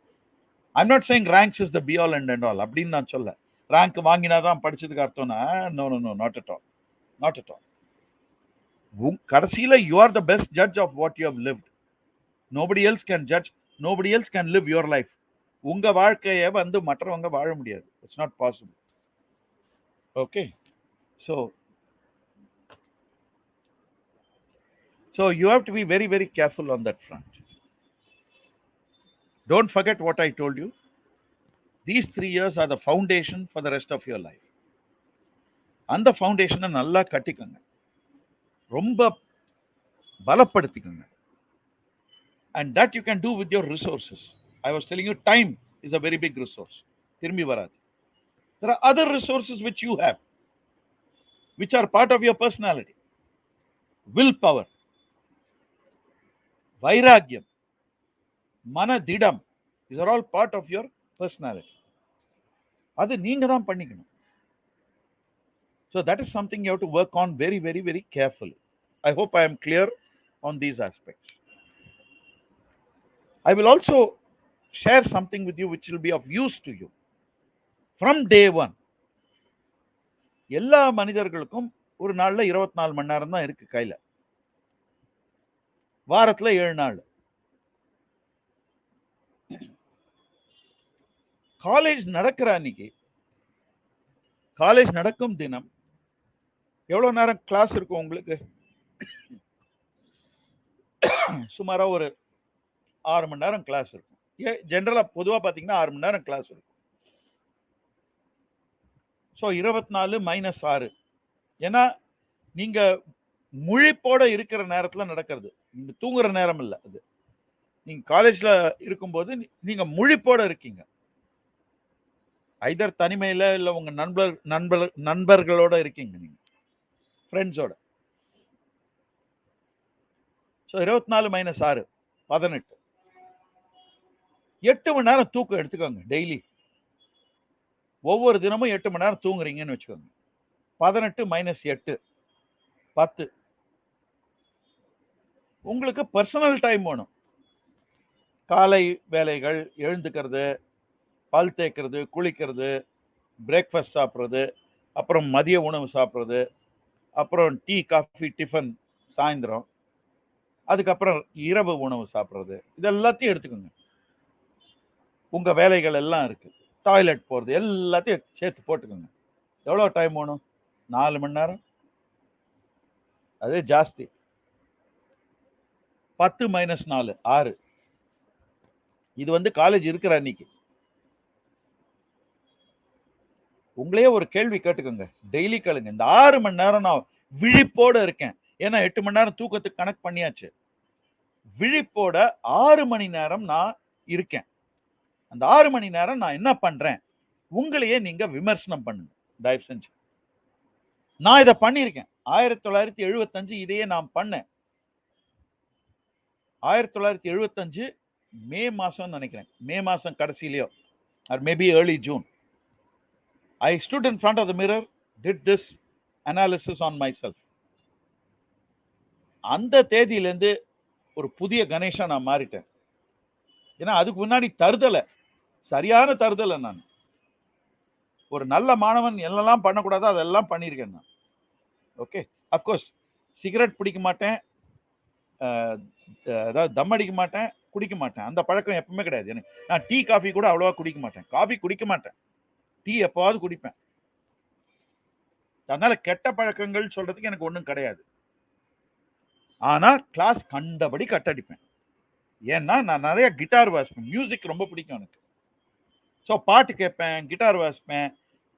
I'm not saying ranks is the be all and end all. அப்படின்னு நான் சொல்ல rank வாங்கினாதான் படிச்சதுக்கு அர்த்தம்னா no, not at all. Not at all. கடைசியில you are the best judge of what you have lived. Nobody else can judge. Nobody else can live your life. உங்க வாழ்க்கையை வந்து மற்றவங்க வாழ முடியாது. It's not possible. Okay, so you have to be very, very careful on that front. Don't forget what I told you. These 3 years are the foundation for the rest of your life. அந்த ஃபவுண்டேஷனை நல்லா கட்டிக்கோங்க, ரொம்ப பலப்படுத்திக்கோங்க. And that you can do with your resources. I was telling you, time is a very big resource. திரும்பி வராது. There are other resources which you have, which are part of your personality. Willpower, vairagyam, manadidam, these are all part of your personality. அது நீங்க தான் பண்ணிக்கணும். So that is something you have to work on very, very, very carefully. I hope I am clear on these aspects. I will also share something with you which will be of use to you. From day one, எல்லா மனிதர்களுக்கும் ஒரு நாள்ல 24 மணி நேரம் தான் இருக்கு கையில. வாரத்துல 7 நாள். காலேஜ் நடக்கிற அன்னைக்கு, காலேஜ் நடக்கும் தினம் எவ்வளவு நேரம் கிளாஸ் இருக்கும் உங்களுக்கு? சுமாரா ஒரு 6 மணி நேரம் கிளாஸ் இருக்கும். ஜெனரலா பொதுவா பாத்தீங்கன்னா 6 மணி நேரம் கிளாஸ் இருக்கும். ஸோ 24 - 6. ஏன்னா நீங்க முழிப்போட இருக்கிற நேரத்துல நடக்கிறது, நீங்க தூங்குற நேரம் இல்லை அது. நீங்க காலேஜ்ல இருக்கும்போது நீங்க முழிப்போட இருக்கீங்க. ஐதர் தனிமையில இல்ல உங்க நண்பர்களோட இருக்கீங்க, நீங்க ஃப்ரெண்ட்ஸோட. ஸோ 24 - 6 18. 8 மணி நேரம் தூக்கம் எடுத்துக்கோங்க டெய்லி. ஒவ்வொரு தினமும் 8 மணி நேரம் தூங்குறீங்கன்னு வச்சுக்கோங்க. 18 - 8 10. உங்களுக்கு பர்சனல் டைம் வேணும். காலை வேலைகள், எழுந்துக்கிறது, பல் தேய்க்கிறது, குளிக்கிறது, பிரேக்ஃபாஸ்ட் சாப்பிட்றது, அப்புறம் மதிய உணவு சாப்பிட்றது, அப்புறம் டீ, காஃபி, டிஃபன் சாயந்தரம், அதுக்கப்புறம் இரவு உணவு சாப்பிட்றது, இது எல்லாத்தையும் எடுத்துக்கோங்க. உங்க வேலைகள் எல்லாம் இருக்கு, டாய்லெட் போகிறது, எல்லாத்தையும் சேர்த்து போட்டுக்கோங்க. எவ்வளோ டைம் வேணும்? 4 மணி நேரம். அதே ஜாஸ்தி. 10 - 4 6. இது வந்து காலேஜ் இருக்கிற அன்னைக்கு. உங்களையே ஒரு கேள்வி கேட்டுக்கோங்க, டெய்லி கேளுங்க. இந்த 6 மணி நேரம் நான் விழிப்போட இருக்கேன். ஏன்னா 8 மணி நேரம் தூக்கத்துக்கு கணக்கு பண்ணியாச்சு. விழிப்போட 6 மணி நேரம் நான் இருக்கேன். அந்த 6 மணி நேரம் நான் என்ன பண்றேன்? உங்களையே நீங்க விமர்சனம் பண்ணுங்க தயவு செஞ்சு. நான் இதை பண்ணியிருக்கேன். 1975 இதையே நான் பண்ணேன். 1975 மே மாசம் நினைக்கிறேன், மே மாசம் கடைசியிலையோ or maybe early June, I stood in front of the mirror, did this analysis on myself. அந்த தேதியிலேருந்து ஒரு புதிய கணேஷா நான் மாறிட்டேன். ஏன்னா அதுக்கு முன்னாடி தருதலை, சரியான தருதலை. நான் ஒரு நல்ல மாணவன் என்னெல்லாம் பண்ணக்கூடாதோ அதெல்லாம் பண்ணியிருக்கேன் நான். ஓகே, அப்கோர்ஸ் சிகரெட் பிடிக்க மாட்டேன், அதாவது தம் அடிக்க மாட்டேன், குடிக்க மாட்டேன். அந்த பழக்கம் எப்பவுமே கிடையாது எனக்கு. நான் டீ காஃபி கூட அவ்வளோவா குடிக்க மாட்டேன். காஃபி குடிக்க மாட்டேன், டீ எப்போவாவது குடிப்பேன். அதனால கெட்ட பழக்கங்கள் சொல்றதுக்கு எனக்கு ஒன்றும் கிடையாது. ஆனா கிளாஸ் கண்டபடி கட்டடிப்பேன். ஏன்னா நான் நிறைய கிட்டார் வாசிப்பேன், மியூசிக் ரொம்ப பிடிக்கும் எனக்கு. ஸோ பாட்டு கேட்பேன், கிட்டார் வாசிப்பேன்,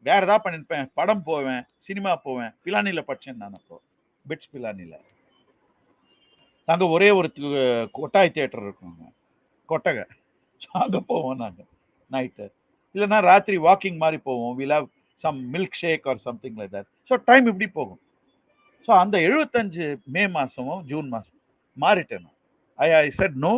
வேற ஏதாவது பண்ணிருப்பேன், படம் போவேன், சினிமா போவேன். பிலானியில் படித்தேன் நான். அப்போ பிட்ஸ் பிலானியில் நாங்க ஒரே ஒரு கொட்டாய் தியேட்டர் இருக்குங்க, கொட்டகை. அங்கே போவோம் நாங்கள் நைட்டு. இல்லைன்னா ராத்திரி வாக்கிங் மாதிரி போவோம். Will have some milk shake or something like that. So time இப்படி போகும். ஸோ அந்த 75 மே மாதமும் ஜூன் மாதம் மாறிட்டேன். I said no,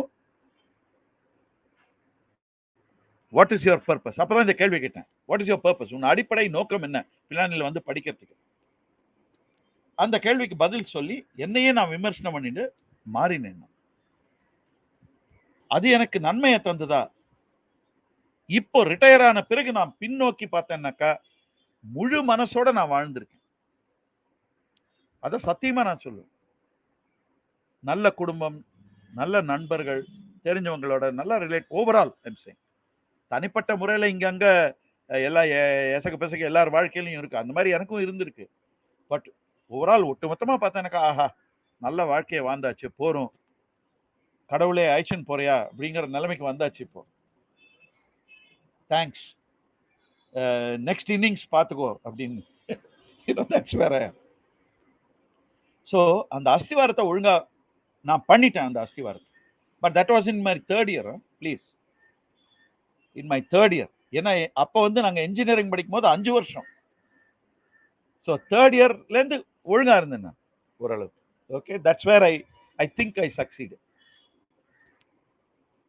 what is your purpose? அப்போதான் இந்த கேள்வி கேட்டேன், வாட் இஸ் யுவர் பர்பஸ்? உன் அடிப்படை நோக்கம் என்ன பிலானியில் வந்து படிக்கிறதுக்கு? அந்த கேள்விக்கு பதில் சொல்லி என்னையே நான் விமர்சனம் பண்ணிட்டு மாறினேன். அது எனக்கு நன்மையை தந்ததா? இப்போ ரிட்டையர் ஆன பிறகு நான் பின்னோக்கி பார்த்தேன்னாக்கா முழு மனசோட நான் வாழ்ந்திருக்கேன். அத சத்தியமா நான் சொல்லுவேன். நல்ல குடும்பம், நல்ல நண்பர்கள், தெரிஞ்சவங்களோட நல்ல ரிலேட், ஓவரால் தனிப்பட்ட முறையில இங்க அங்க எல்லா எசக பெசக எல்லார் வாழ்க்கையிலும் இருக்கு. அந்த மாதிரி எனக்கும் இருந்திருக்கு. பட் ஓவரால் ஒட்டுமொத்தமா பார்த்தேனாக்கா ஆஹா நல்ல வாழ்க்கையை வாழ்ந்தாச்சு, போறோம், கடவுளே ஆயிடுச்சுன்னு போறியா அப்படிங்கிற நிலைமைக்கு வந்தாச்சு. இப்போ தேங்க்ஸ், நெக்ஸ்ட் இன்னிங்ஸ் பார்த்துக்கோ அப்படின்னு. ஸோ அந்த அஸ்திவாரத்தை ஒழுங்கா நான் பண்ணிட்டேன், அந்த அஸ்திவாரத்தை. But that was in my third year, please, in my third year. ஏன்னா அப்போ வந்து நாங்கள் இன்ஜினியரிங் படிக்கும் போது 5 வருஷம். ஸோ தேர்ட் இயர்லேருந்து ஒழுங்கா இருந்தேன் நான் ஓரளவுக்கு. Okay, that's where I think I succeed.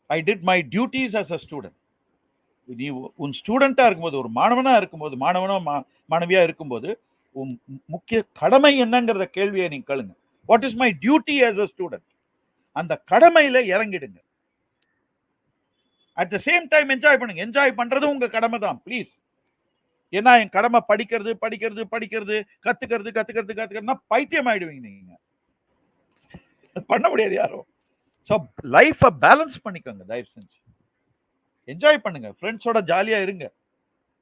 I did my duties as a student. நீ உன் ஸ்டூடெண்டா இருக்கும்போது, ஒரு மாணவனா இருக்கும்போது, மாணவனோ மாணவியா இருக்கும்போது உன் முக்கிய கடமை என்னங்கிறத கேள்வியை நீங்க கேளுங்க. What is my duty as a student? அந்த கடமையில இறங்கிடுங்க. At the same time enjoy பண்ணுங்க. என்ஜாய் பண்றது உங்க கடமை தான், ப்ளீஸ். ஏன்னா என் கடமை படிக்கிறது படிக்கிறது படிக்கிறது, கத்துக்கிறது கத்துக்கிறது கத்துக்கிறதுனா பைத்தியம் ஆயிடுவீங்க நீங்க. பண்ண முடியாது யாரும். ஸோ லைஃபை பேலன்ஸ் பண்ணிக்கோங்க தயவு செஞ்சு. என்ஜாய் பண்ணுங்க, ஃப்ரெண்ட்ஸோட ஜாலியா இருங்க.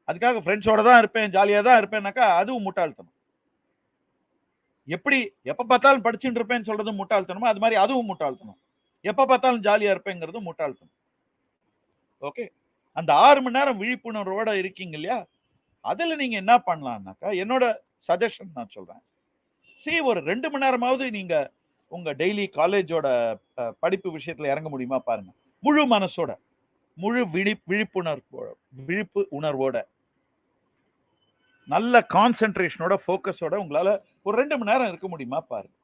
அதுக்காக ஃப்ரெண்ட்ஸோட தான் இருப்பேன், ஜாலியா தான் இருப்பேன்னாக்கா அதுவும் முட்டாள்தனம். எப்படி எப்ப பார்த்தாலும் படிச்சுட்டு இருப்பேன்னு சொல்றதும் முட்டாள்தனமோ அது மாதிரி அதுவும் முட்டாள்தனம். எப்ப பார்த்தாலும் ஜாலியா இருப்பேங்கிறதும் முட்டாள்தனம். ஓகே, அந்த 6 மணி நேரம் விழிப்புணர்வோட இருக்கீங்க இல்லையா, அதுல நீங்க என்ன பண்ணலாம்னாக்கா, என்னோட சஜஷன் நான் சொல்றேன். ஒரு 2 மணி நேரமாவது நீங்க உங்க டெய்லி காலேஜோட படிப்பு விஷயத்துல இறங்க முடியுமா பாருங்க. முழு மனசோட, முழு விழிப்பு உணர்வோட, நல்ல கான்சென்ட்ரேஷனோட, ஃபோக்கஸோட உங்களால ஒரு 2 மணி நேரம் இருக்க முடியுமா பாருங்க.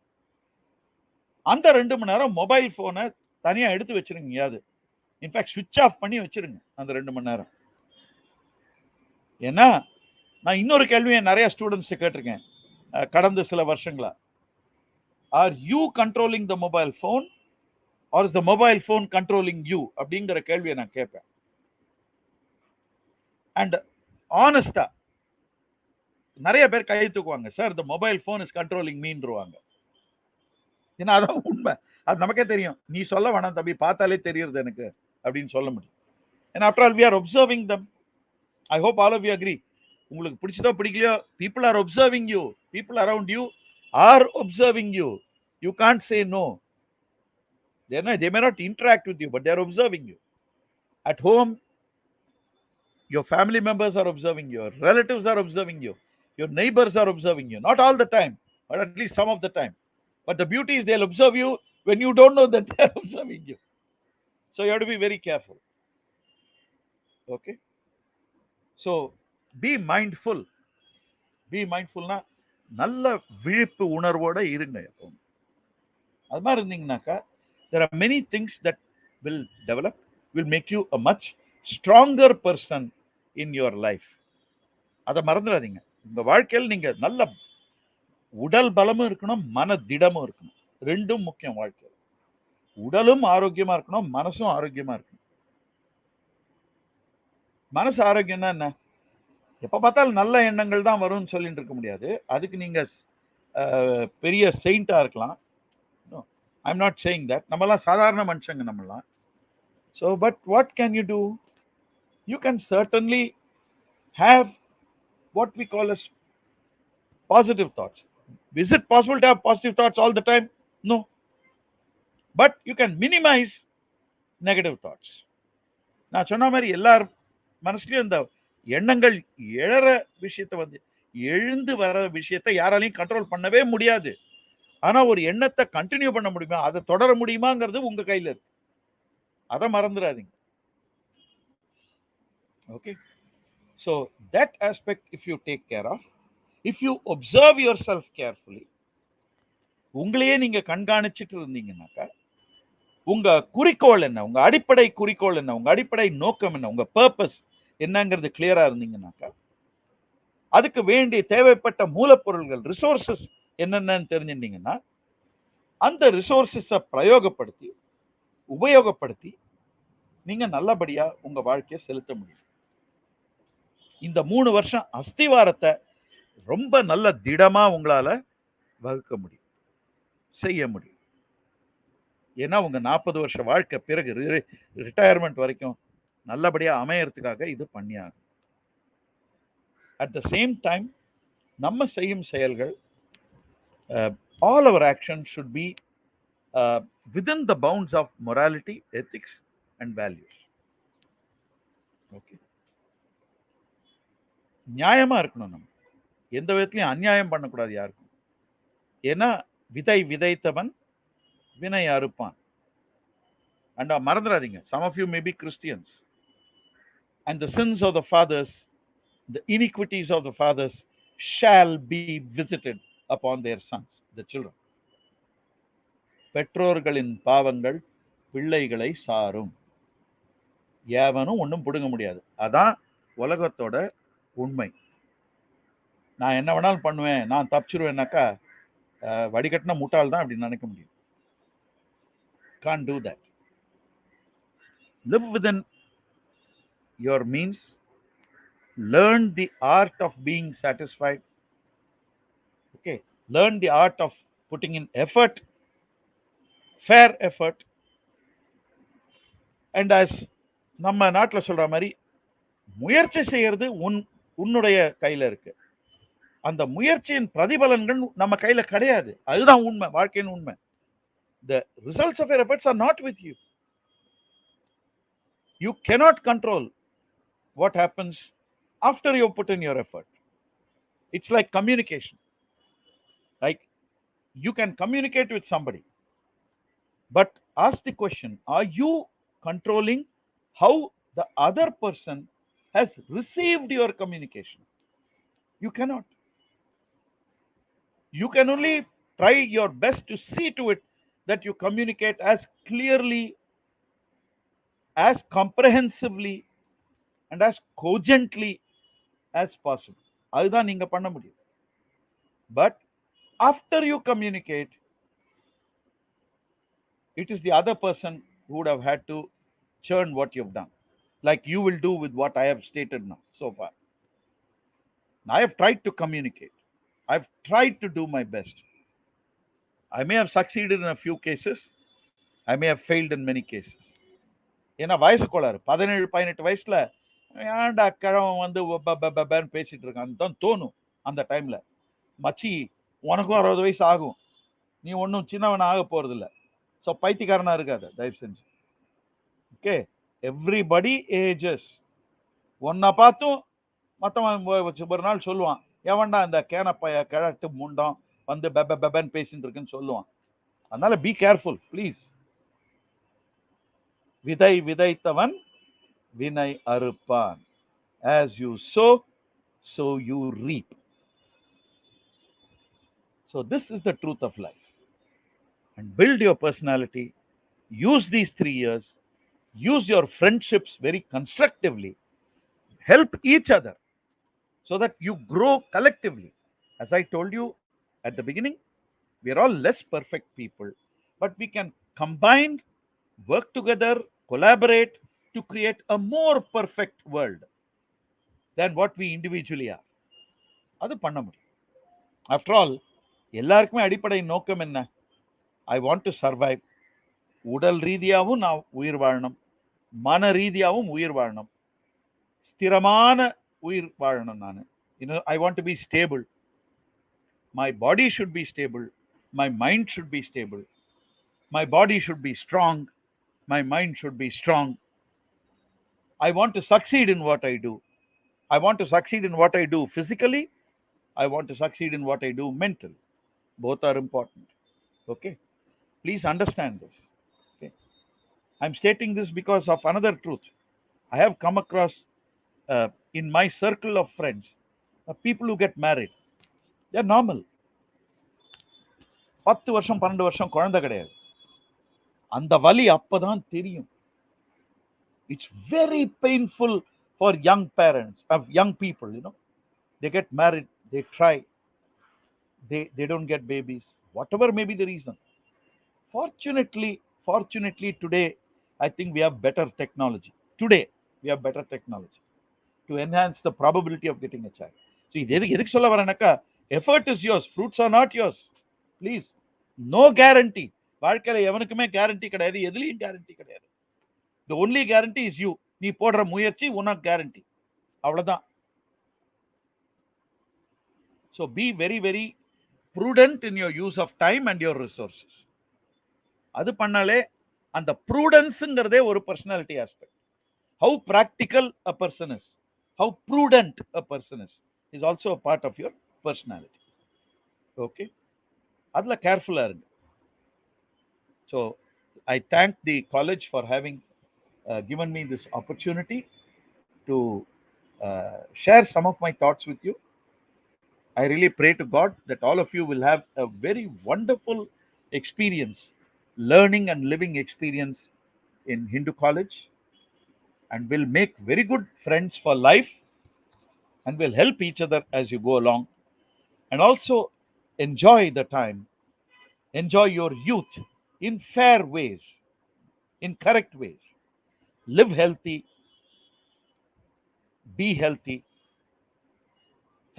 அந்த 2 மணி நேரம் மொபைல் போனை தனியா எடுத்து வச்சிருங்க. யாது இன்ஃபேக்ட் சுவிட்ச் ஆஃப் பண்ணி வச்சிருங்க அந்த 2 மணி நேரம். ஏன்னா நான் இன்னொரு கேள்வியை நிறைய ஸ்டூடெண்ட்ஸ் கேட்டிருக்கேன் கடந்த சில வருஷங்களா. Are you controlling the mobile phone or is the mobile phone controlling you அப்படிங்கிற கேள்வியை நான் கேட்பேன். அண்ட் ஆனஸ்டா நிறைய பேர் கை தூக்குவாங்க, sir the mobile phone is controlling மீன்றுவாங்க. ஏன்னா அதான் உண்மை, அது நமக்கே தெரியும். நீ சொல்ல வேணாம் தம்பி, பார்த்தாலே தெரியுது எனக்கு அப்படின்னு சொல்ல முடியும். ஏன்னா after all we are observing them. I hope all of you agree. உங்களுக்கு பிடிச்சதோ பிடிக்கலையோ, people are observing you. People around you are observing you. You can't say no. They may not interact with you, but they are observing you. At home, Your family members are observing you. Your relatives are observing you. Your neighbors are observing you. Not all the time, but at least some of the time. But the beauty is they'll observe you when you don't know that they're observing you. So you have to be very careful. Okay? So be mindful. Be mindfulனா நல்ல விழிப்பு உணர்வோட இருங்க எப்பவும். அது மாதிரி இருந்தீங்கன்னாக்கா there are many things that will develop, will make you a much stronger person in your life. அதை மறந்துடாதீங்க. உங்க வாழ்க்கையில் நீங்க நல்ல உடல் பலமும் இருக்கணும், மன திடமும் இருக்கணும். ரெண்டும் முக்கியம் வாழ்க்கையில். உடலும் ஆரோக்கியமா இருக்கணும், மனசும் ஆரோக்கியமா இருக்கணும். மனசு ஆரோக்கியம்னா என்ன? எப்ப பார்த்தாலும் நல்ல எண்ணங்கள் தான் வரும்னு சொல்லிட்டு இருக்க முடியாது. அதுக்கு நீங்க பெரிய செயிண்டா இருக்கலாம். I'm not saying that. நம்மலாம் சாதாரண மனுஷங்க நம்மலாம். So, but what can you do? You can certainly have what we call as positive thoughts. Is it possible to have positive thoughts all the time? No. But you can minimize negative thoughts. நான் சொன்ன மாதிரி எல்லார் மனசுலயும் இந்த எண்ணங்கள் எழற விஷயத்தை வந்து எழுந்து வர விஷயத்தை யாராலையும் கண்ட்ரோல் பண்ணவே முடியாது. ஆனா ஒரு எண்ணத்தை கண்டினியூ பண்ண முடியுமா, அதை தொடர முடியுமாங்கிறது உங்க கையில இருக்கு. அதை மறந்துடாதீங்க. Okay, so that aspect if you take care of, if you observe yourself carefully, உங்களையே நீங்க கண்காணிச்சிட்டு இருந்தீங்கன்னாக்கா உங்க குறிக்கோள் என்ன, உங்க அடிப்படை குறிக்கோள் என்ன, உங்க அடிப்படை நோக்கம் என்ன, உங்க பர்பஸ் என்னங்கிறது கிளியரா இருந்தீங்கன்னாக்கா அதுக்கு வேண்டிய தேவைப்பட்ட மூலப்பொருள்கள் ரிசோர்சஸ் என்னென்னு தெரிஞ்சிருந்தீங்கன்னா அந்த ரிசோர்சஸை பிரயோகப்படுத்தி உபயோகப்படுத்தி நீங்க நல்லபடியா உங்க வாழ்க்கையை செலுத்த முடியும். இந்த 3 வருஷம் அஸ்திவாரத்தை ரொம்ப நல்ல திடமா உங்களால வகுக்க முடியும், செய்ய முடியும். ஏன்னா உங்க 40 வருஷ வாழ்க்கை பிறகு ரிட்டையர்மெண்ட் வரைக்கும் நல்லபடியா அமையறதுக்காக இது பண்ணியாகும். அட் த சேம் டைம் நம்ம செய்யும் செயல்கள் all our actions should be within the bounds of morality, ethics and values. Okay, நியாயமா இருக்கணும். நம்ம எந்த விதத்திலையும் அநியாயம் பண்ணக்கூடாது யாருக்கும். ஏன்னா விதை விதைத்தவன் வினை அறுப்பான். அண்ட் மறந்துடாதீங்க, some of you may be Christians and the sins of the fathers, the iniquities of the fathers shall be visited upon their sons, the children. பெற்றோர்களின் பாவங்கள் பிள்ளைகளை சாரும். எவனும் ஒன்றும் பிடுங்க முடியாது. அதான் உலகத்தோட உண்மை. நான் என்ன வேணாலும் பண்ணுவேன், நான் தப்பிச்சிருவேன்னாக்கா வடிகட்டின முட்டாள் தான் அப்படி நினைக்க முடியும். Can't do that. Live within your means. Learn the art of being satisfied. Okay, learn the art of putting in effort, fair effort. And as நம்ம நாட்டில் சொல்ற மாதிரி முயற்சி செய்யறது உன்னுடைய கையில இருக்கு. அந்த முயற்சியின் பிரதிபலன்கள் நம்ம கையில கிடையாது. அதுதான் உண்மை, வாழ்க்கையின் உண்மை. The results of your efforts are not with you. You cannot control what happens after you put in your effort. It's like communication. Like you can communicate with somebody, but ask the question, are you controlling how the other person has received your communication? You cannot. You can only try your best to see to it that you communicate as clearly, as comprehensively and as cogently as possible. அதுதான் நீங்க பண்ண முடியும். But after you communicate, it is the other person who would have had to churn what you've done, like you will do with what I have stated now so far. I have tried to communicate. I've tried to do my best. I may have succeeded in a few cases. I may have failed in many cases. ஏன்னா வயசு கோளாறு. 17-18 வயசுல ஏன்டா கிழவன் வந்து பேசிட்டு இருக்கான்னு தான் தோணும். அந்த டைம்ல மச்சி உனக்கும் 60 வயசு ஆகும், நீ ஒன்றும் சின்னவன் ஆக போறது இல்லை. ஸோ பைத்தியக்காரனா இருக்காது தயவு செஞ்சு. Okay, everybody ages. உன்னை பார்த்தும் மற்றவன் ஒரு நாள் சொல்லுவான், எவன்டா இந்த கேனப்பைய கிழட்டு முண்டம் வந்து பெபன்னு பேசிட்டு இருக்குன்னு சொல்லுவான். அதனால பி கேர்ஃபுல் ப்ளீஸ். விதை விதைத்தவன் வினை அறுப்பான். As you sow, so you reap. So this is the truth of life. And build your personality. Use these 3 years. Use your friendships very constructively. Help each other so that you grow collectively. As I told you at the beginning, we are all less perfect people, but we can combine, work together, collaborate to create a more perfect world than what we individually are. அது பண்ண முடியும். After all, எல்லாருக்குமே அடிப்படை நோக்கம் என்ன? I want to survive. உடல் ரீதியாகவும் நான் உயிர் வாழணும், மன ரீதியாகவும் உயிர் வாழணும், ஸ்திரமான உயிர் வாழணும். நான் I want to be stable. My body should be stable. My mind should be stable. My body should be strong. My mind should be strong. I want to succeed in what I do. I want to succeed in what I do physically. I want to succeed in what I do mentally. Both are important. Okay? Please understand this. Okay? I'm stating this because of another truth. I have come across in my circle of friends, people who get married. They're normal. 10 வருஷம் 12 வருஷம் குழந்தை கிடையாது. அந்த வலி அப்பதான் தெரியும். It's very painful for young parents, of young people, They get married, they try, they don't get babies, whatever may be the reason. Fortunately today, I think we have better technology. Today, we have better technology to enhance the probability of getting a child. So, எதுக்கு சொல்ல வரேனாக்கா, effort is yours, fruits are not yours. Please, no guarantee. வாழ்க்கையில எவனுக்குமே guarantee கிடையாது, எதுலயும் guarantee கிடையாது. The only guarantee is you. நீ போடுற முயற்சி உனக்கு கேரண்டி, அவ்வளவுதான். So be very very prudent in your use of time and your resources. அது பண்ணாலே அந்த prudence-ங்கிறதே ஒரு personality aspect. How practical a person is, how prudent a person is also a part of your personality. Okay? அதுல கேர்ஃபுல்லா இருங்க. So I thank the college for having given me this opportunity to share some of my thoughts with you. I really pray to God that all of you will have a very wonderful experience, learning and living experience in Hindu College, and will make very good friends for life, and will help each other as you go along, and also enjoy the time, enjoy your youth in fair ways, in correct ways. Live healthy, be healthy,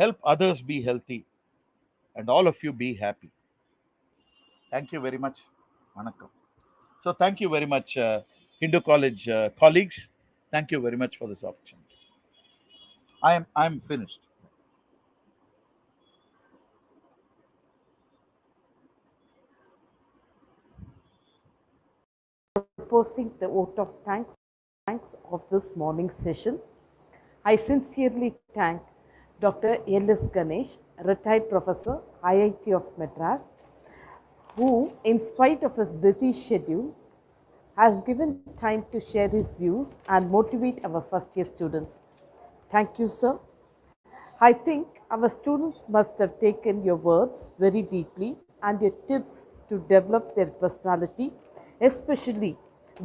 help others be healthy, and all of you be happy. Thank you very much. Vanakkam. So thank you very much, Hindu College colleagues. Thank you very much for this opportunity. I'm finished. Proposing the vote of thanks of this morning's session, I sincerely thank Dr. L.S. Ganesh, retired professor, IIT of Madras, who, in spite of his busy schedule, has given time to share his views and motivate our first-year students. Thank you, sir. I think our students must have taken your words very deeply and your tips to develop their personality, especially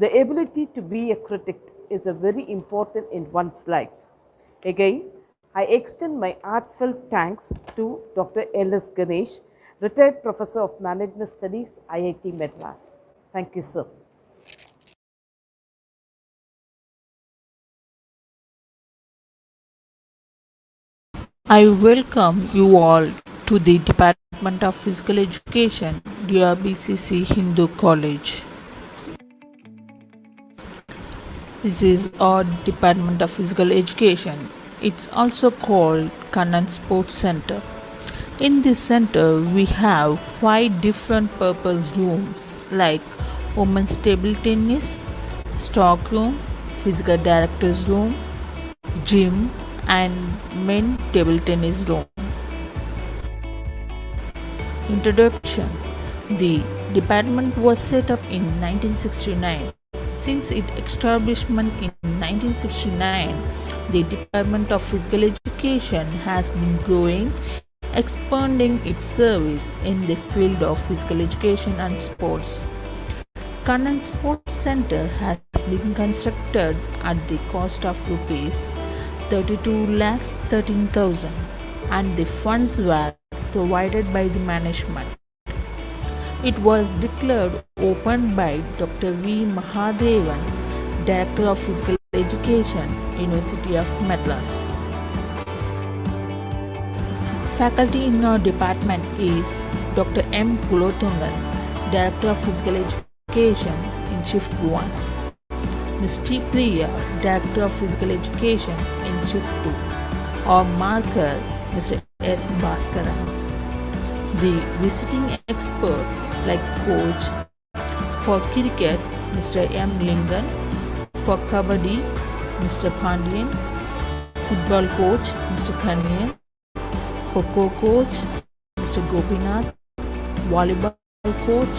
the ability to be a critic is a very important in one's life. Again, I extend my heartfelt thanks to Dr. L.S. Ganesh, retired professor of Management Studies, IIT Madras. Thank you, sir. I welcome you all to the Department of Physical Education, DRBCCC Hindu College. This is our Department of Physical Education. It's also called Kannan Sports Center. In this center, we have 5 different purpose rooms like Women's Table Tennis, Stock Room, Physical Director's Room, gym, and men table tennis room. Introduction. The department was set up in 1969. Since its establishment in 1969, the Department of Physical Education has been growing, expanding its service in the field of physical education and sports. Kannan Sports Center has been constructed at the cost of rupees 32,13,000 and the funds were provided by the management. It was declared open by Dr. V. Mahadevan, Director of Physical Education, University of Madras. Faculty in our department is Dr. M. Kulotungan, Director of Physical Education in Shift 1. Ms. T. Priya, Director of Physical Education in Shift 2. Our marker, Mr. S. Bhaskaran. The visiting expert like coach for cricket, Mr. M. Lingan, for kabaddi, Mr. Pandian, football coach, Mr. Kaniyan, Kho coach, Mr. Gopinath, volleyball coach,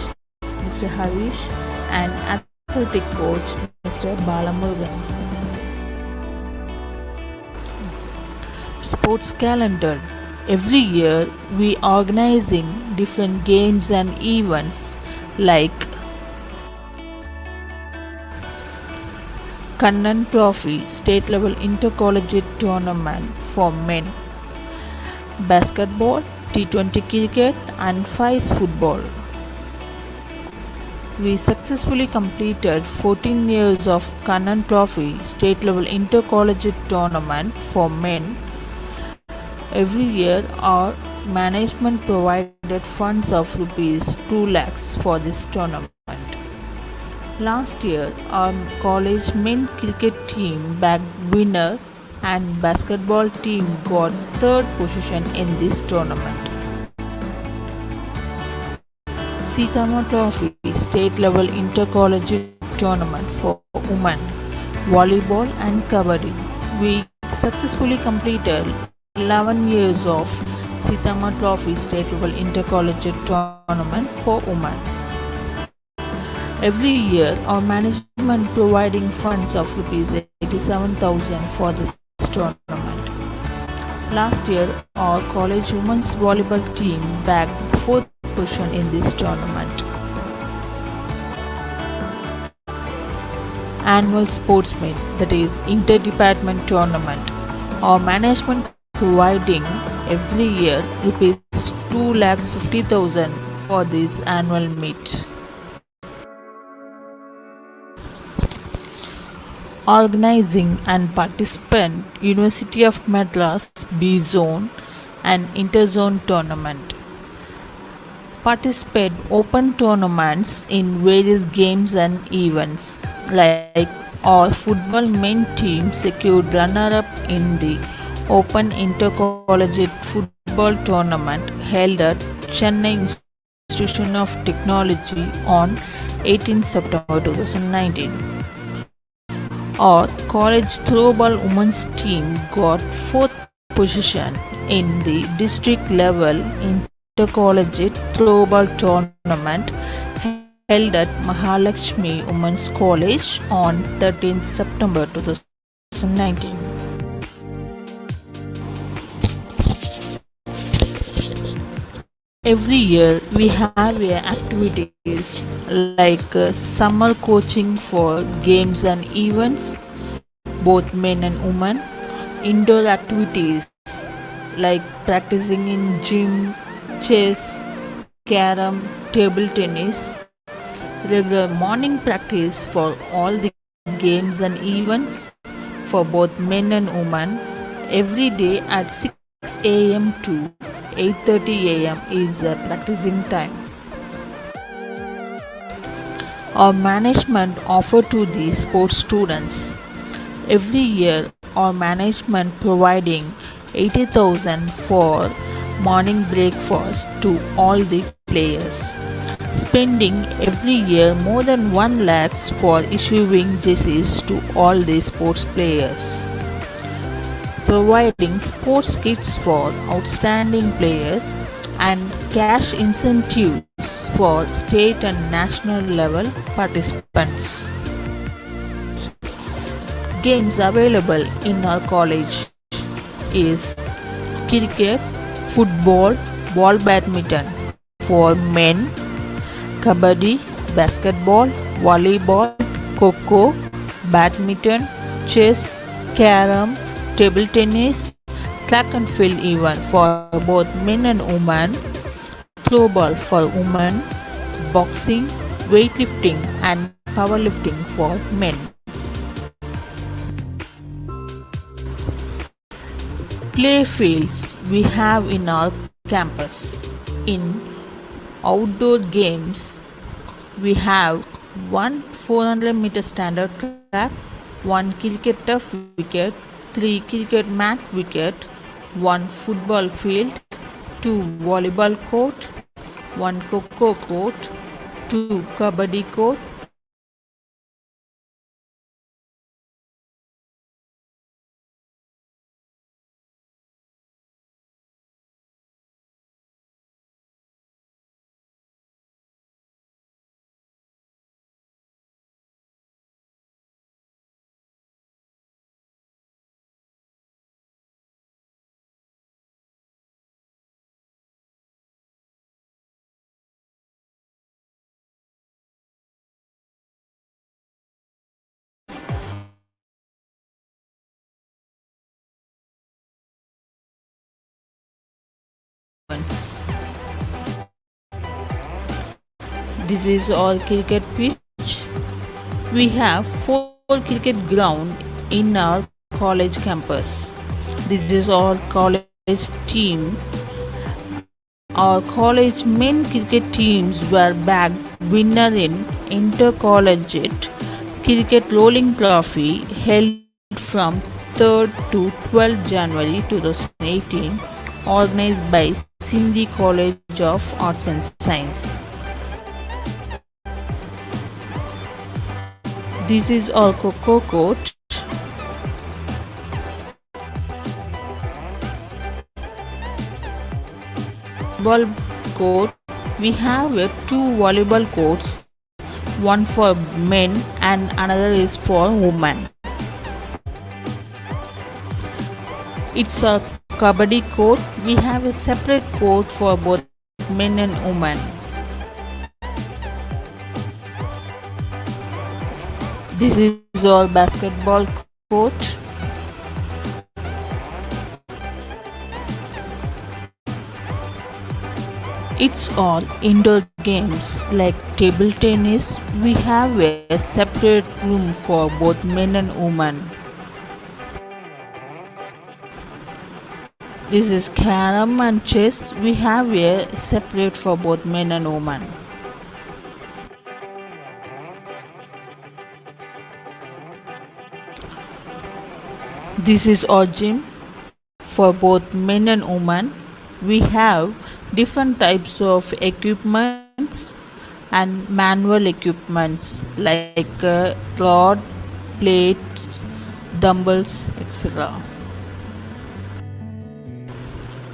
Mr. Harish, and athletic coach, Mr. Balamurugan. Sports calendar. Every year we organizing different games and events like Kannan Trophy State Level Intercollegiate Tournament for men, basketball, T20 cricket and Fives football. We successfully completed 14 years of Kannan Trophy State Level Intercollegiate Tournament for men. Every year our management provided funds of rupees 2 lakhs for this tournament. Last year our college men cricket team bagged winner and basketball team got third position in this tournament. Sitama Trophy State Level Intercollegiate Tournament for women, volleyball and kabaddi. We successfully completed 11 years of Sitama Trophy State Level Intercollegiate Tournament for women. Every year our management providing funds of rupees 87,000 for this tournament. Last year our college women's volleyball team bagged 4th position in this tournament. Annual sports meet, that is inter-department tournament. Our management providing every year rupees 2,50,000 for this annual meet. Organizing and participant University of Madras B Zone and Interzone tournament. Participate open tournaments in various games and events like our football men team secured runner-up in the Open Intercollegiate Football Tournament held at Chennai Institution of Technology on 18 September 2019. Our college throwball women's team got 4th position in the district level intercollegiate throwball tournament held at Mahalakshmi Women's College on 13 September 2019. Every year we have activities like summer coaching for games and events, both men and women, indoor activities like practicing in gym, chess, carom, table tennis, regular morning practice for all the games and events for both men and women every day at 6 a.m. to 8:30 a.m. is practicing time. Our management offer to the sports students. Every year our management providing 80,000 for morning breakfast to all the players. Spending every year more than 1 lakhs for issuing jerseys to all the sports players. providing sports kits for outstanding players and cash incentives for state and national level participants. Games available in our college is cricket, football, ball badminton for men, kabaddi, basketball, volleyball, kho-kho, badminton, chess, carom, table tennis, track and field event for both men and women, throwball for women, boxing, weightlifting and powerlifting for men. Play fields we have in our campus. In outdoor games, we have one 400-meter standard track, one cricket turf wicket, 3 cricket mat wicket, 1 football field, 2 volleyball court, 1 kho-kho court, 2 kabaddi court, events. This is our cricket pitch. We have 4 cricket ground in our college campus. This is our college team. Our college men cricket teams were bagged winner in intercollegiate cricket rolling trophy held from 3rd to 12th January 2018, organized by Sindhi College of Arts and Science. This is our kho-kho court. Volleyball court. We have 2 volleyball courts, one for men and another is for women. It's a kabaddi court. We have a separate court for both men and women. This is our basketball court. It's all indoor games like table tennis. We have a separate room for both men and women. This is carom and chess. We have a separate for both men and women. This is our gym for both men and women. We have different types of equipments and manual equipments like rod, plates, dumbbells, etc.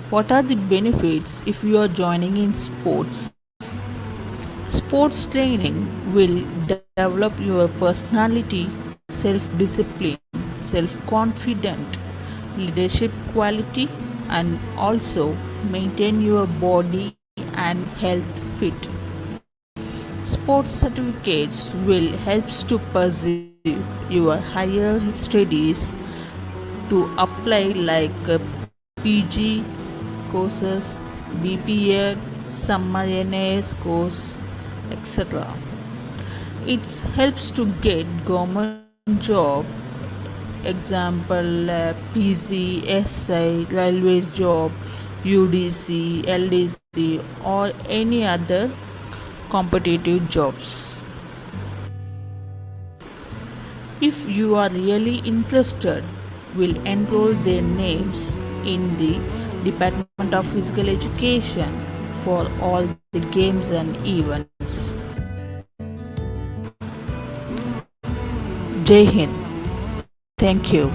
What are the benefits if you are joining in sports? Sports training will develop your personality, self-discipline, self-confidence, leadership quality, and also maintain your body and health fit. Sports certificates will help to pursue your higher studies to apply like PG courses, BPA, summer NAS course, etc. It helps to get government job, example PC, SI, railways job, UDC, LDC or any other competitive jobs. If you are really interested, we'll enroll their names in the Department of Physical Education for all the games and events. Jai Hind. Thank you.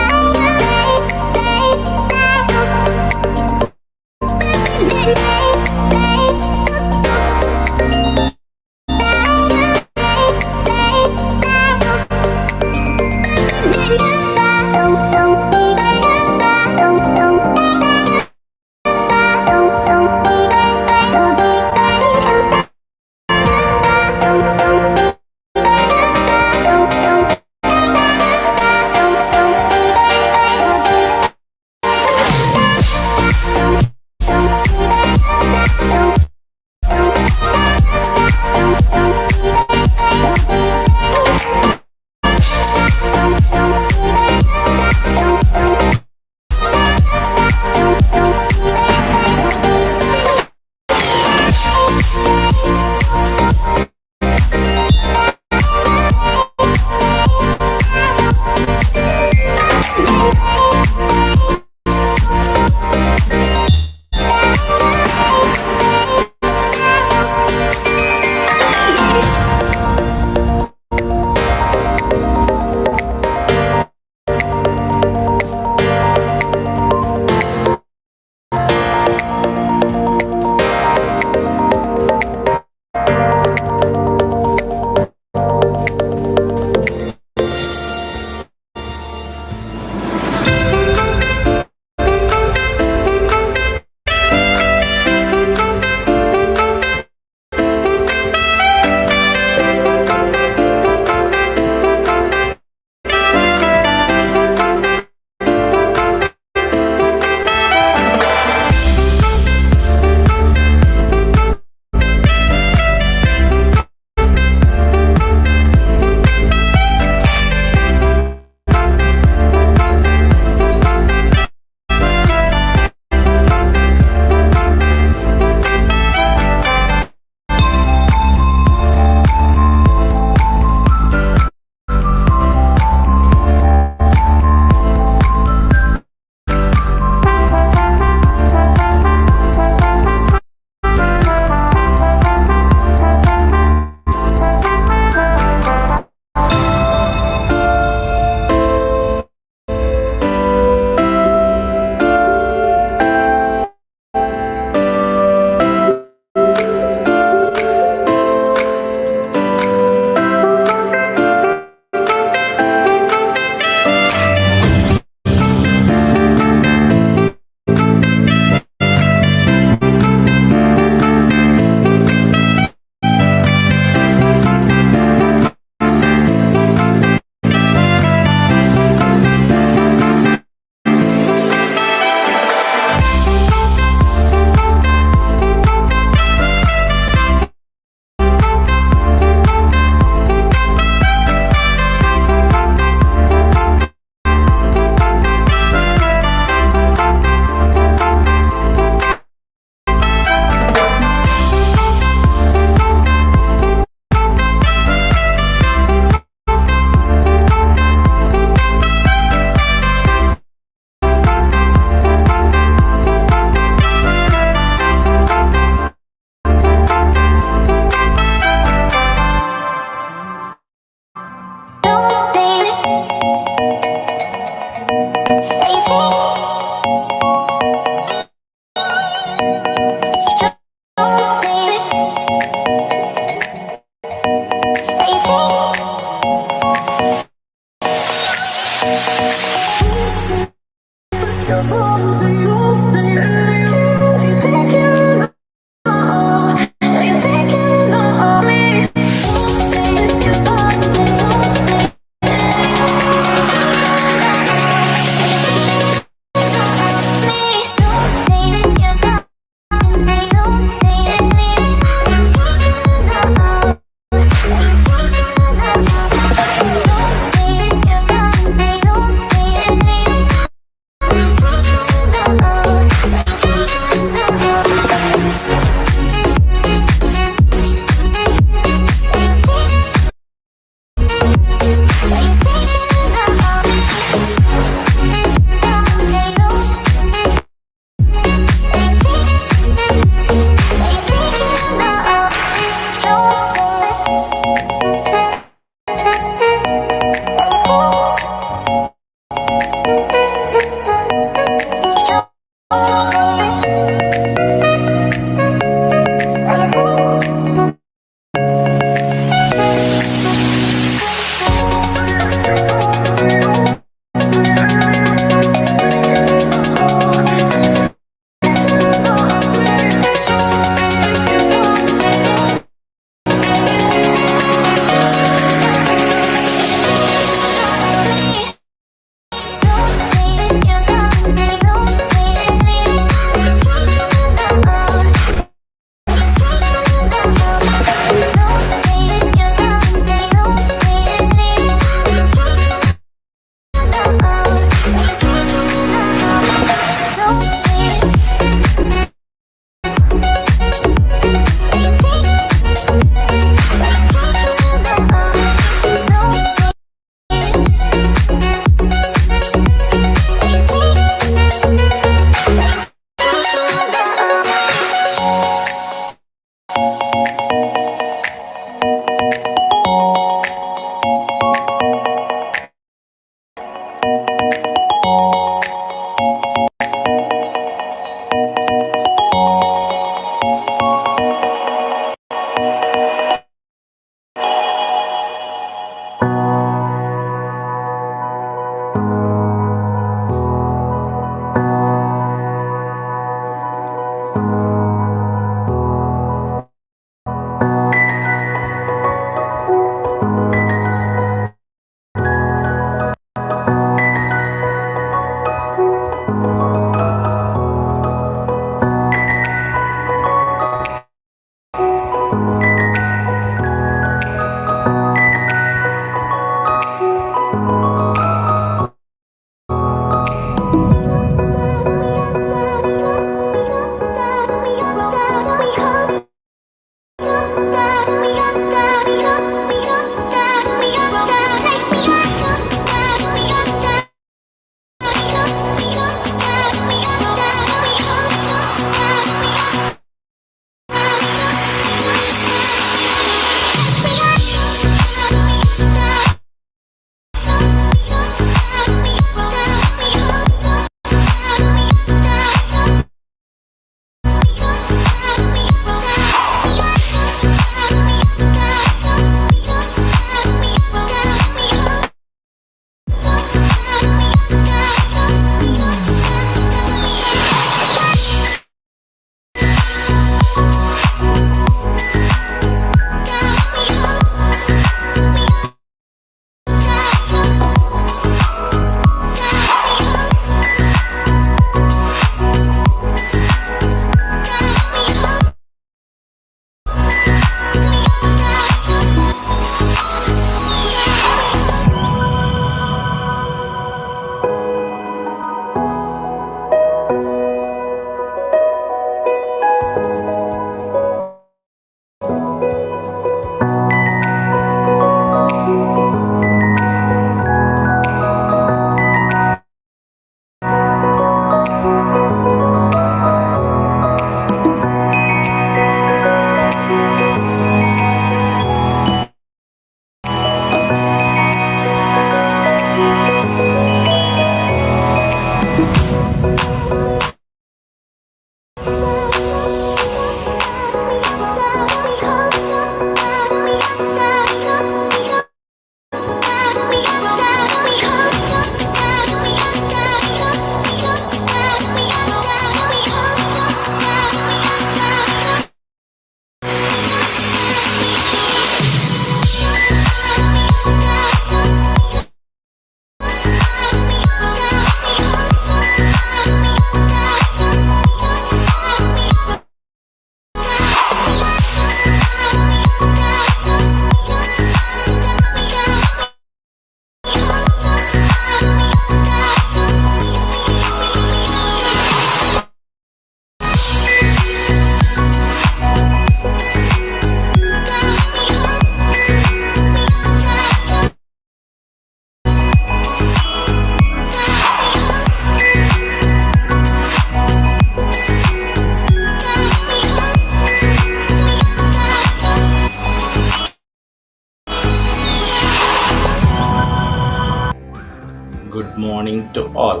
Good morning to all.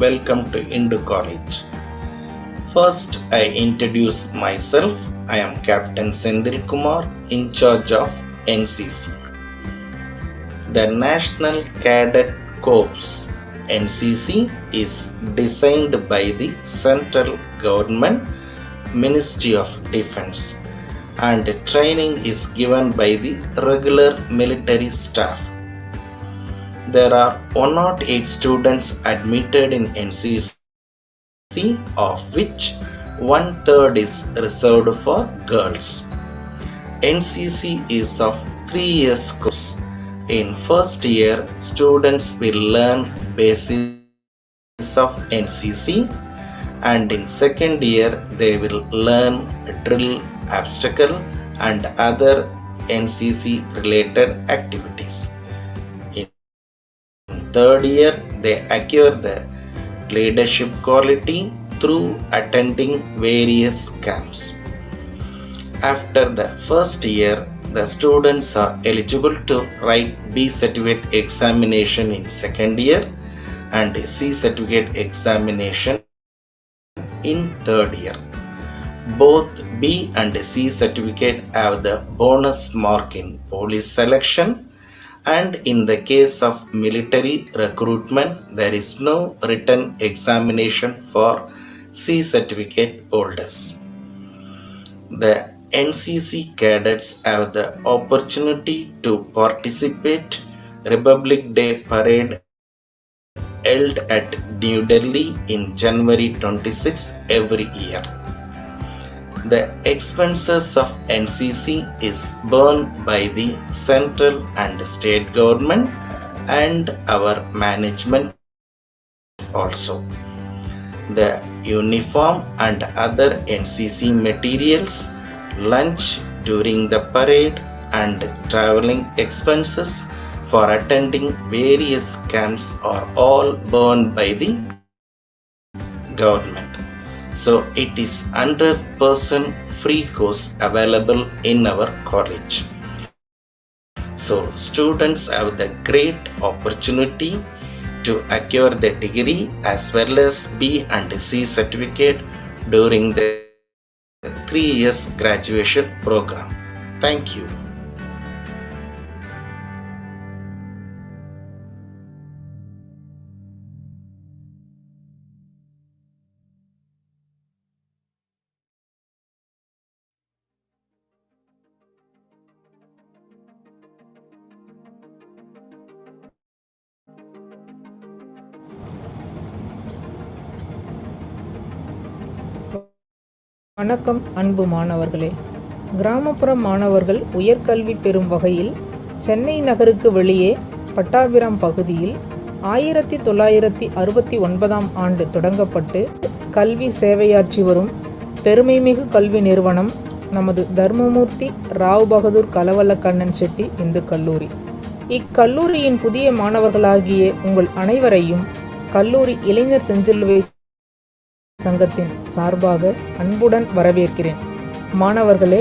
Welcome to Indu College. First, I introduce myself. I am Captain Sendil Kumar, in charge of NCC. The National Cadet Corps NCC is designed by the Central Government Ministry of Defense and training is given by the regular military staff. There are 108 students admitted in NCC, of which 1/3 is reserved for girls. NCC is of 3 years course. In first year, students will learn basics of NCC, and in second year they will learn drill, obstacle and other NCC related activities. In third year, they acquire the leadership quality through attending various camps. After the first year, the students are eligible to write B certificate examination in second year and C certificate examination in third year. Both B and C certificate have the bonus mark in police selection, and in the case of military recruitment, there is no written examination for C certificate holders. The NCC cadets have the opportunity to participate Republic Day parade held at New Delhi in January 26 every year. The expenses of NCC is borne by the central and state government and our management also. The uniform and other NCC materials, lunch during the parade and traveling expenses for attending various camps are all borne by the government. So it is 100% free course available in our college. So students have the great opportunity to acquire the degree as well as B and C certificate during the 3 years graduation program. Thank you. வணக்கம் அன்பு மாணவர்களே. கிராமப்புற மாணவர்கள் உயர்கல்வி பெறும் வகையில் சென்னை நகருக்கு வெளியே பட்டாபிராம் பகுதியில் 1969ஆம் ஆண்டு தொடங்கப்பட்டு கல்வி சேவையாற்றி வரும் பெருமைமிகு கல்வி நிறுவனம் நமது தர்மமூர்த்தி ராவ் பகதூர் கலவலக்கண்ணன் செட்டி இந்து கல்லூரி. இக்கல்லூரியின் புதிய மாணவர்களாகிய உங்கள் அனைவரையும் கல்லூரி இளைஞர் செஞ்சிலுவை சங்கத்தின் சார்பாக அன்புடன் வரவேற்கிறேன். மாணவர்களே,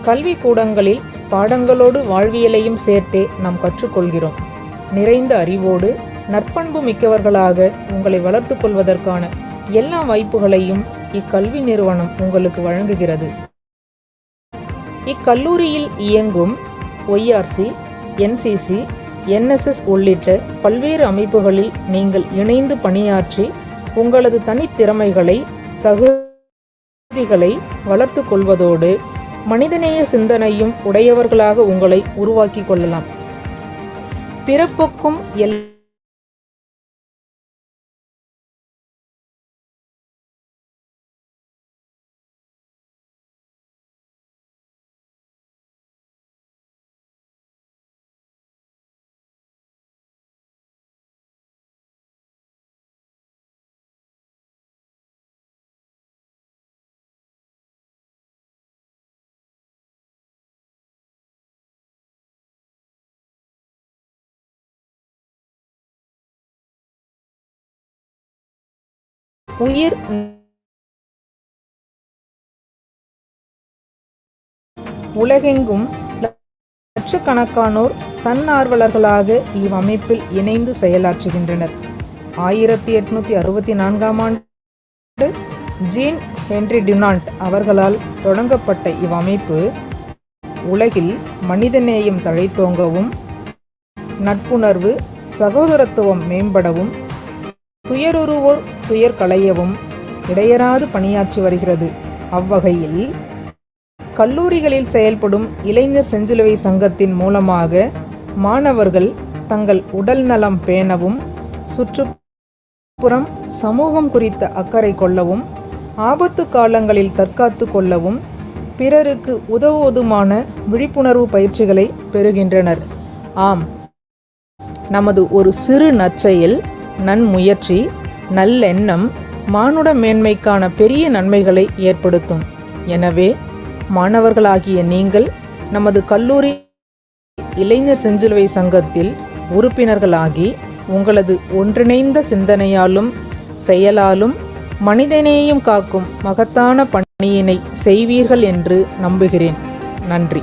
கல்வி கூடங்களில் பாடங்களோடு வாழ்வியலையும் சேர்த்தே நாம் கற்றுக்கொள்கிறோம். நிறைந்த அறிவோடு நற்பண்பு மிக்கவர்களாக உங்களை வளர்த்து கொள்வதற்கான எல்லா வாய்ப்புகளையும் இக்கல்வி நிறுவனம் உங்களுக்கு வழங்குகிறது. இக்கல்லூரியில் இயங்கும் YRC, NCC, NSS உள்ளிட்ட பல்வேறு அமைப்புகளில் நீங்கள் இணைந்து பணியாற்றி உங்களது தனித்திறமைகளை, தகுதிகளை வளர்த்து கொள்வதோடு மனிதநேய சிந்தனையும் உடையவர்களாக உங்களை உருவாக்கி கொள்ளலாம். பிறப்புக்கும் உயிர் உலகெங்கும் லட்சக்கணக்கானோர் தன்னார்வலர்களாக இவ்வமைப்பில் இணைந்து செயலாற்றுகின்றனர். 1864ஆம் ஆண்டு ஜீன் ஹென்றி டுனாண்ட் அவர்களால் தொடங்கப்பட்ட இவ்வமைப்பு உலகில் மனிதநேயம் தழைத்தோங்கவும், நட்புணர்வு சகோதரத்துவம் மேம்படவும், துயருறுவோர் துயர் களையவும் இடையறாது பணியாற்றி வருகிறது. அவ்வகையில் கல்லூரிகளில் செயல்படும் இளைஞர் செஞ்சிலுவை சங்கத்தின் மூலமாக மாணவர்கள் தங்கள் உடல் நலம் பேணவும், சுற்றுப்புறம் சமூகம் குறித்த அக்கறை கொள்ளவும், ஆபத்து காலங்களில் தற்காத்து கொள்ளவும், பிறருக்கு உதவுவதுமான விழிப்புணர்வு பயிற்சிகளை பெறுகின்றனர். ஆம், நமது ஒரு சிறு நற்செயல், நன்முயற்சி, நல்லெண்ணம் மானுட மேன்மைக்கான பெரிய நன்மைகளை ஏற்படுத்தும். எனவே மாணவர்களாகிய நீங்கள் நமது கல்லூரி இளைஞர் செஞ்சிலுவை சங்கத்தில் உறுப்பினர்களாகி உங்களது ஒன்றிணைந்த சிந்தனையாலும் செயலாலும் மனிதநேயம் காக்கும் மகத்தான பணியினை செய்வீர்கள் என்று நம்புகிறேன். நன்றி.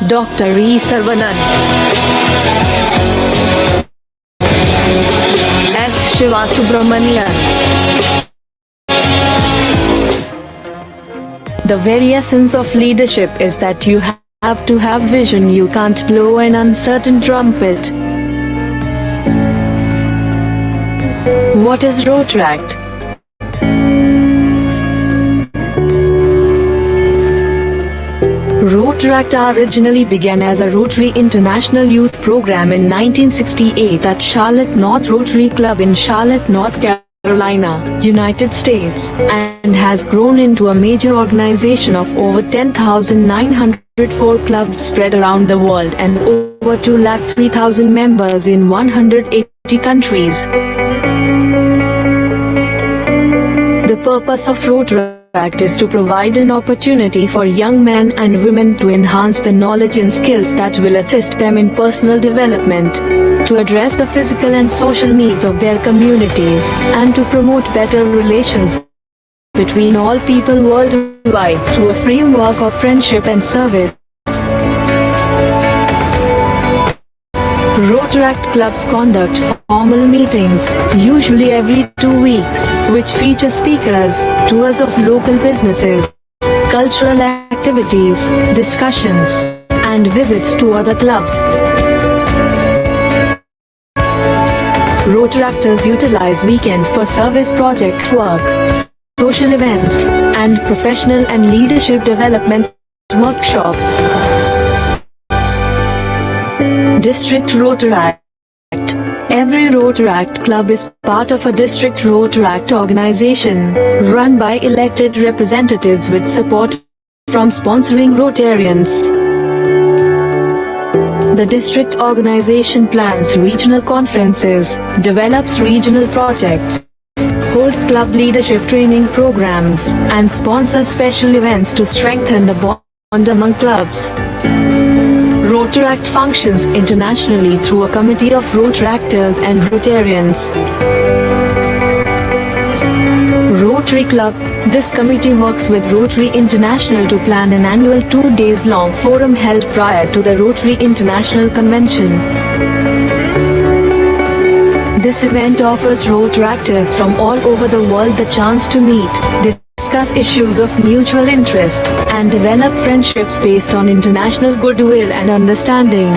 Dr. E. Sarvanan, S. Shivasubramanian. The very essence of leadership is that you have to have vision. You can't blow an uncertain trumpet. What is Rotaract? Rotaract originally began as a Rotary International Youth Program in 1968 at Charlotte North Rotary Club in Charlotte, North Carolina, United States, and has grown into a major organization of over 10,904 clubs spread around the world and over 203,000 members in 180 countries. The purpose of Rotaract is to provide an opportunity for young men and women to enhance the knowledge and skills that will assist them in personal development, to address the physical and social needs of their communities, and to promote better relations between all people worldwide through a framework of friendship and service. Rotaract clubs conduct formal meetings, usually every 2 weeks, which feature speakers, tours of local businesses, cultural activities, discussions, and visits to other clubs. Rotaractors utilize weekends for service project work, social events, and professional and leadership development workshops. District Rotaract. Every Rotaract club is part of a district Rotaract organization, run by elected representatives with support from sponsoring Rotarians. The district organization plans regional conferences, develops regional projects, holds club leadership training programs, and sponsors special events to strengthen the bond among clubs. Rotaract functions internationally through a committee of Rotaractors and Rotarians. Rotary Club. This committee works with Rotary International to plan an annual 2 days long forum held prior to the Rotary International Convention. This event offers Rotaractors from all over the world the chance to meet, discuss issues of mutual interest, and develop friendships based on international goodwill and understanding.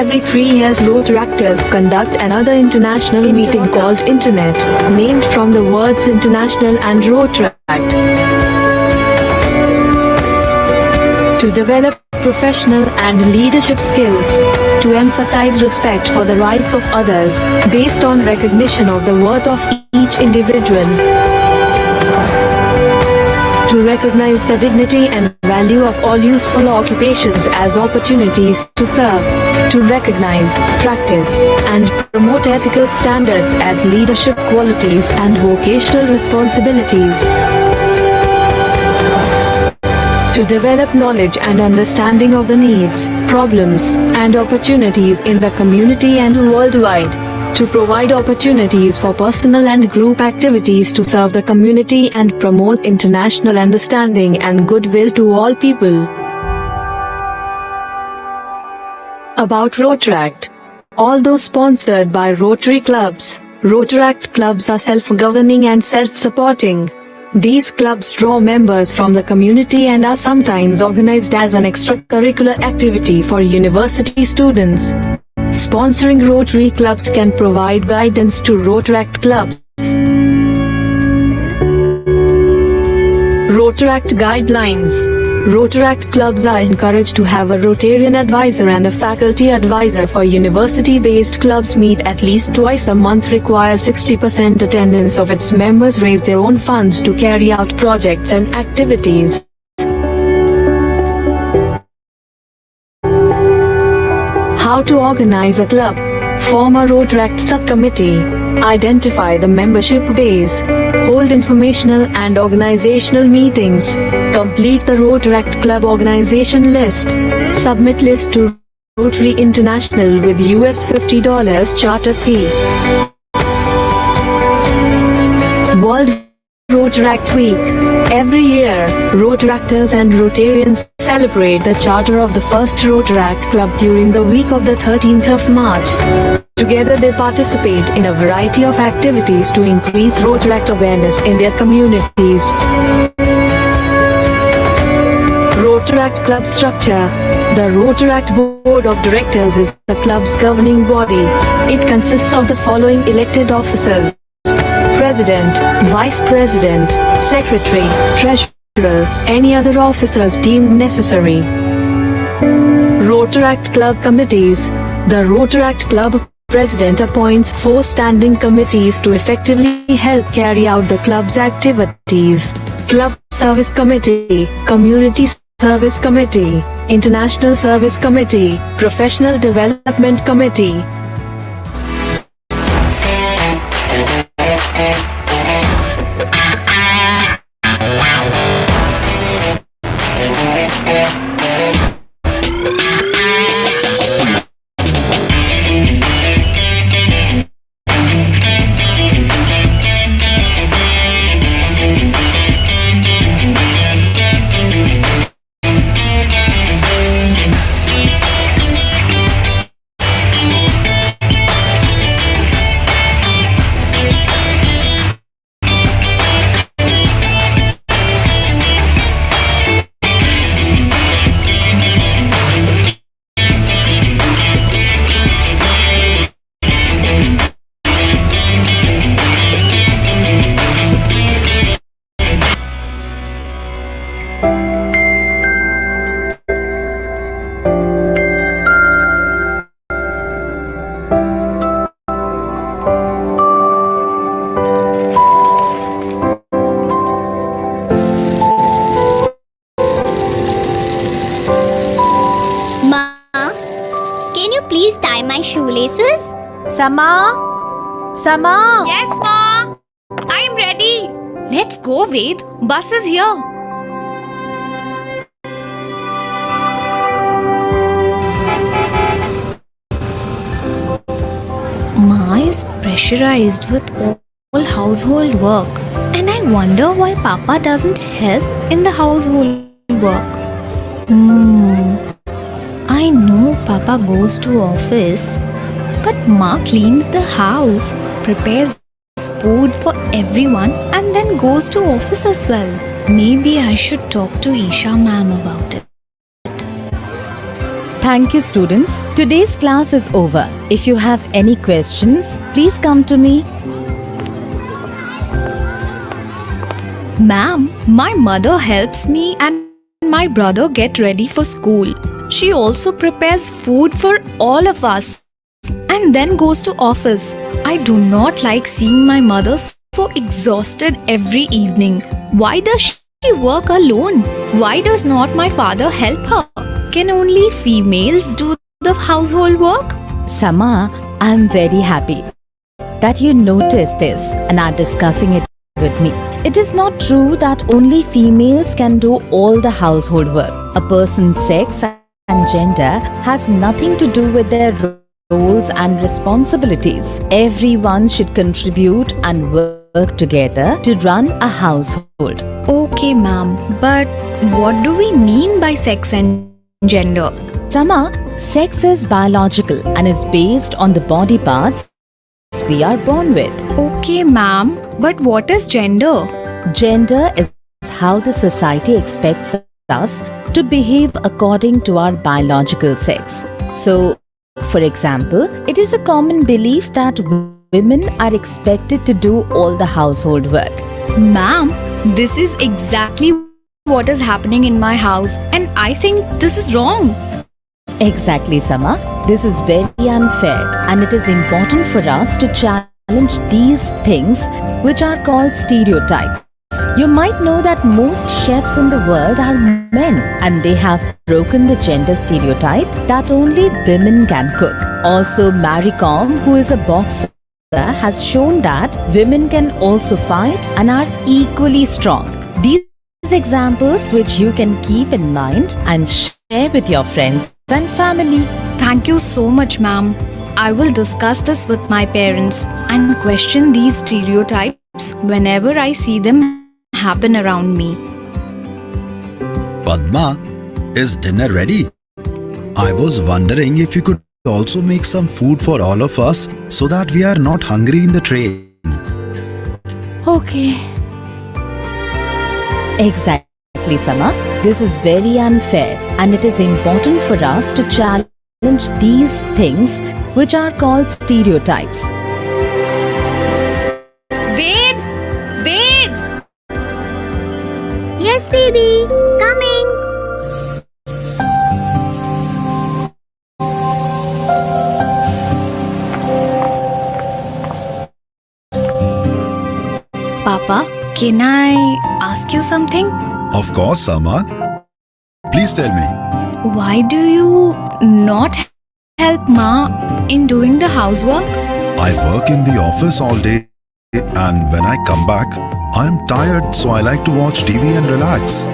Every 3 years Rotaractors conduct another international meeting called Internet, named from the words international and Rotaract. To develop professional and leadership skills, to emphasize respect for the rights of others, based on recognition of the worth of each individual. To recognize the dignity and value of all useful occupations as opportunities to serve. To recognize, practice, and promote ethical standards as leadership qualities and vocational responsibilities. To develop knowledge and understanding of the needs, problems, and opportunities in the community and worldwide. To provide opportunities for personal and group activities to serve the community and promote international understanding and goodwill to all people. About Rotaract. Although sponsored by Rotary clubs, Rotaract clubs are self-governing and self-supporting. These clubs draw members from the community and are sometimes organized as an extracurricular activity for university students. Sponsoring Rotary clubs can provide guidance to Rotaract clubs. Rotaract Guidelines. Rotaract clubs are encouraged to have a Rotarian advisor and a faculty advisor for university-based clubs meet at least twice a month, require 60% attendance of its members, raise their own funds to carry out projects and activities. How to organize a club. Form a Rotaract subcommittee. Identify the membership base. Hold informational and organizational meetings. Complete the Rotaract club organization list. Submit list to Rotary International with US $50 charter fee. World Rotaract Week. Every year, Rotaractors and Rotarians celebrate the charter of the first Rotaract Club during the week of the 13th of March. Together they participate in a variety of activities to increase Rotaract awareness in their communities. Rotaract Club structure. The Rotaract Board of Directors is the club's governing body. It consists of the following elected officers: President, Vice President, Secretary, Treasurer, any other officers deemed necessary. Rotaract Club Committees. The Rotaract Club President appoints 4 standing committees to effectively help carry out the club's activities. Club Service Committee, Community Service Committee, International Service Committee, Professional Development Committee. Please tie my shoelaces. Sama? Yes, Ma. I'm ready. Let's go, Ved. Bus is here. Ma is pressurized with all household work, and I wonder why Papa doesn't help in the household work. I know Papa goes to office, but Ma cleans the house, prepares food for everyone, and then goes to office as well. Maybe I should talk to Isha ma'am about it. Thank you, students. Today's class is over. If you have any questions, please come to me. Ma'am, my mother helps me and my brother get ready for school. She also prepares food for all of us and then goes to office. I do not like seeing my mother so exhausted every evening. Why does she work alone? Why does not my father help her? Can only females do the household work? Sama, I am very happy that you noticed this and are discussing it with me. It is not true that only females can do all the household work. A person's sex and gender has nothing to do with their roles and responsibilities. Everyone should contribute and work together to run a household. Okay, ma'am, but what do we mean by sex and gender? Sama, sex is biological and is based on the body parts we are born with. Okay, ma'am, but what is gender? Gender is how the society expects us to behave according to our biological sex. So, for example, it is a common belief that women are expected to do all the household work. Ma'am, this is exactly what is happening in my house, and I think this is wrong. Exactly, Sama. This is very unfair, and it is important for us to challenge these things which are called stereotypes. You might know that most chefs in the world are men, and they have broken the gender stereotype that only women can cook. Also, Marie Kom, who is a boxer, has shown that women can also fight and are equally strong. These examples which you can keep in mind and share with your friends and family. Thank you so much, ma'am. I will discuss this with my parents and question these stereotypes whenever I see them happen around me. Padma, is dinner ready? I was wondering if you could also make some food for all of us so that we are not hungry in the train. Okay. Exactly, Sama. This is very unfair, and it is important for us to challenge these things which are called stereotypes. Ved! Ved! Yes, Didi. Coming. Papa, can I ask you something? Of course, Sama. Please tell me. Why do you not help Ma in doing the housework? I work in the office all day, and when I come back, I am tired, so I like to watch TV and relax.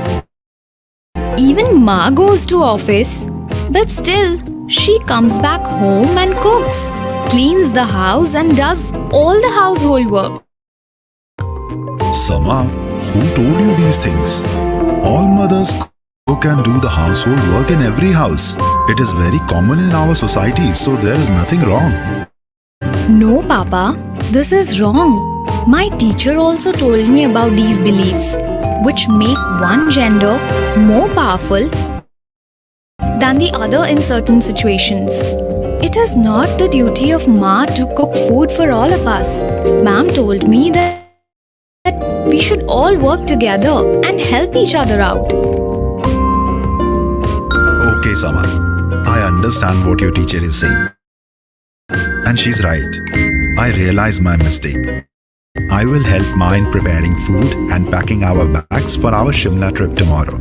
Even Ma goes to office, but still, she comes back home and cooks, cleans the house and does all the household work. Sama, who told you these things? All mothers cook and do the household work in every house. It is very common in our society, so there is nothing wrong. No, Papa, this is wrong. My teacher also told me about these beliefs, which make one gender more powerful than the other in certain situations. It is not the duty of Ma to cook food for all of us. Ma'am told me that we should all work together and help each other out. Okay, Sama. I understand what your teacher is saying. And she's right. I realize my mistake. I will help Ma in preparing food and packing our bags for our Shimla trip tomorrow.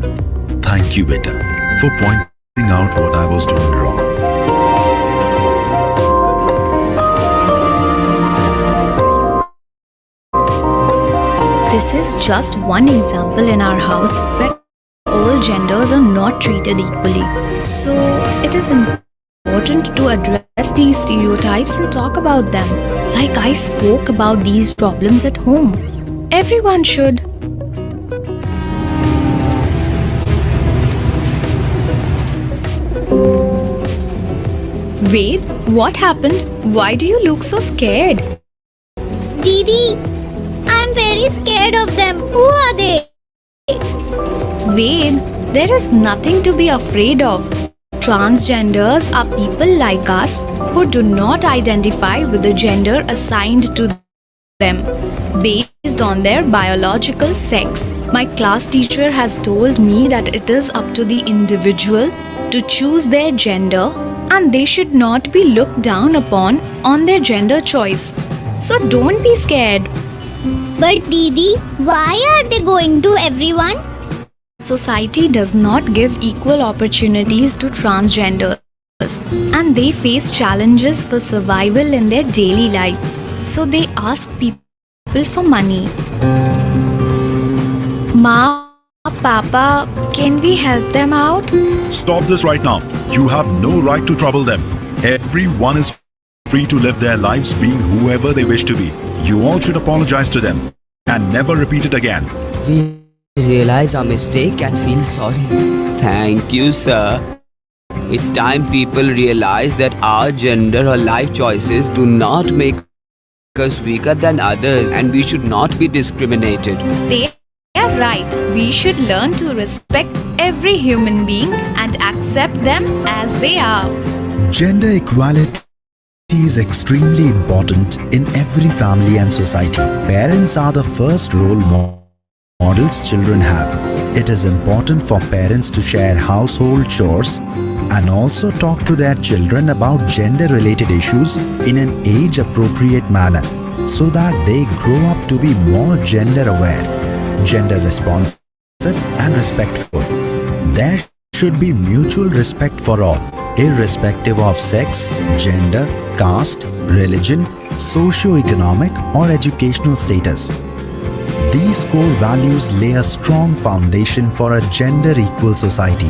Thank you, beta, for pointing out what I was doing wrong. This is just one example in our house where all genders are not treated equally. So, it is important to address these stereotypes and talk about them. Like I spoke about these problems at home. Everyone should. Ved, what happened? Why do you look so scared? Didi, I'm very scared of them. Who are they? Ved, there is nothing to be afraid of. Transgenders are people like us who do not identify with the gender assigned to them based on their biological sex. My class teacher has told me that it is up to the individual to choose their gender and they should not be looked down upon on their gender choice. So don't be scared. But Didi, why are they going to everyone? Society does not give equal opportunities to transgenders and they face challenges for survival in their daily life. So they ask people for money. Ma, Papa, can we help them out? Stop this right now. You have no right to trouble them. Everyone is free to live their lives being whoever they wish to be. You all should apologize to them and never repeat it again. We realize our mistake and feel sorry. Thank you, sir. It's time people realize that our gender or life choices do not make us weaker than others and we should not be discriminated. They are right. We should learn to respect every human being and accept them as they are. Gender equality is extremely important in every family and society. Parents are the first role models children have. It is important for parents to share household chores and also talk to their children about gender-related issues in an age-appropriate manner so that they grow up to be more gender-aware, gender-responsive and respectful. There should be mutual respect for all, irrespective of sex, gender, caste, religion, socio-economic or educational status. These core values lay a strong foundation for a gender-equal society.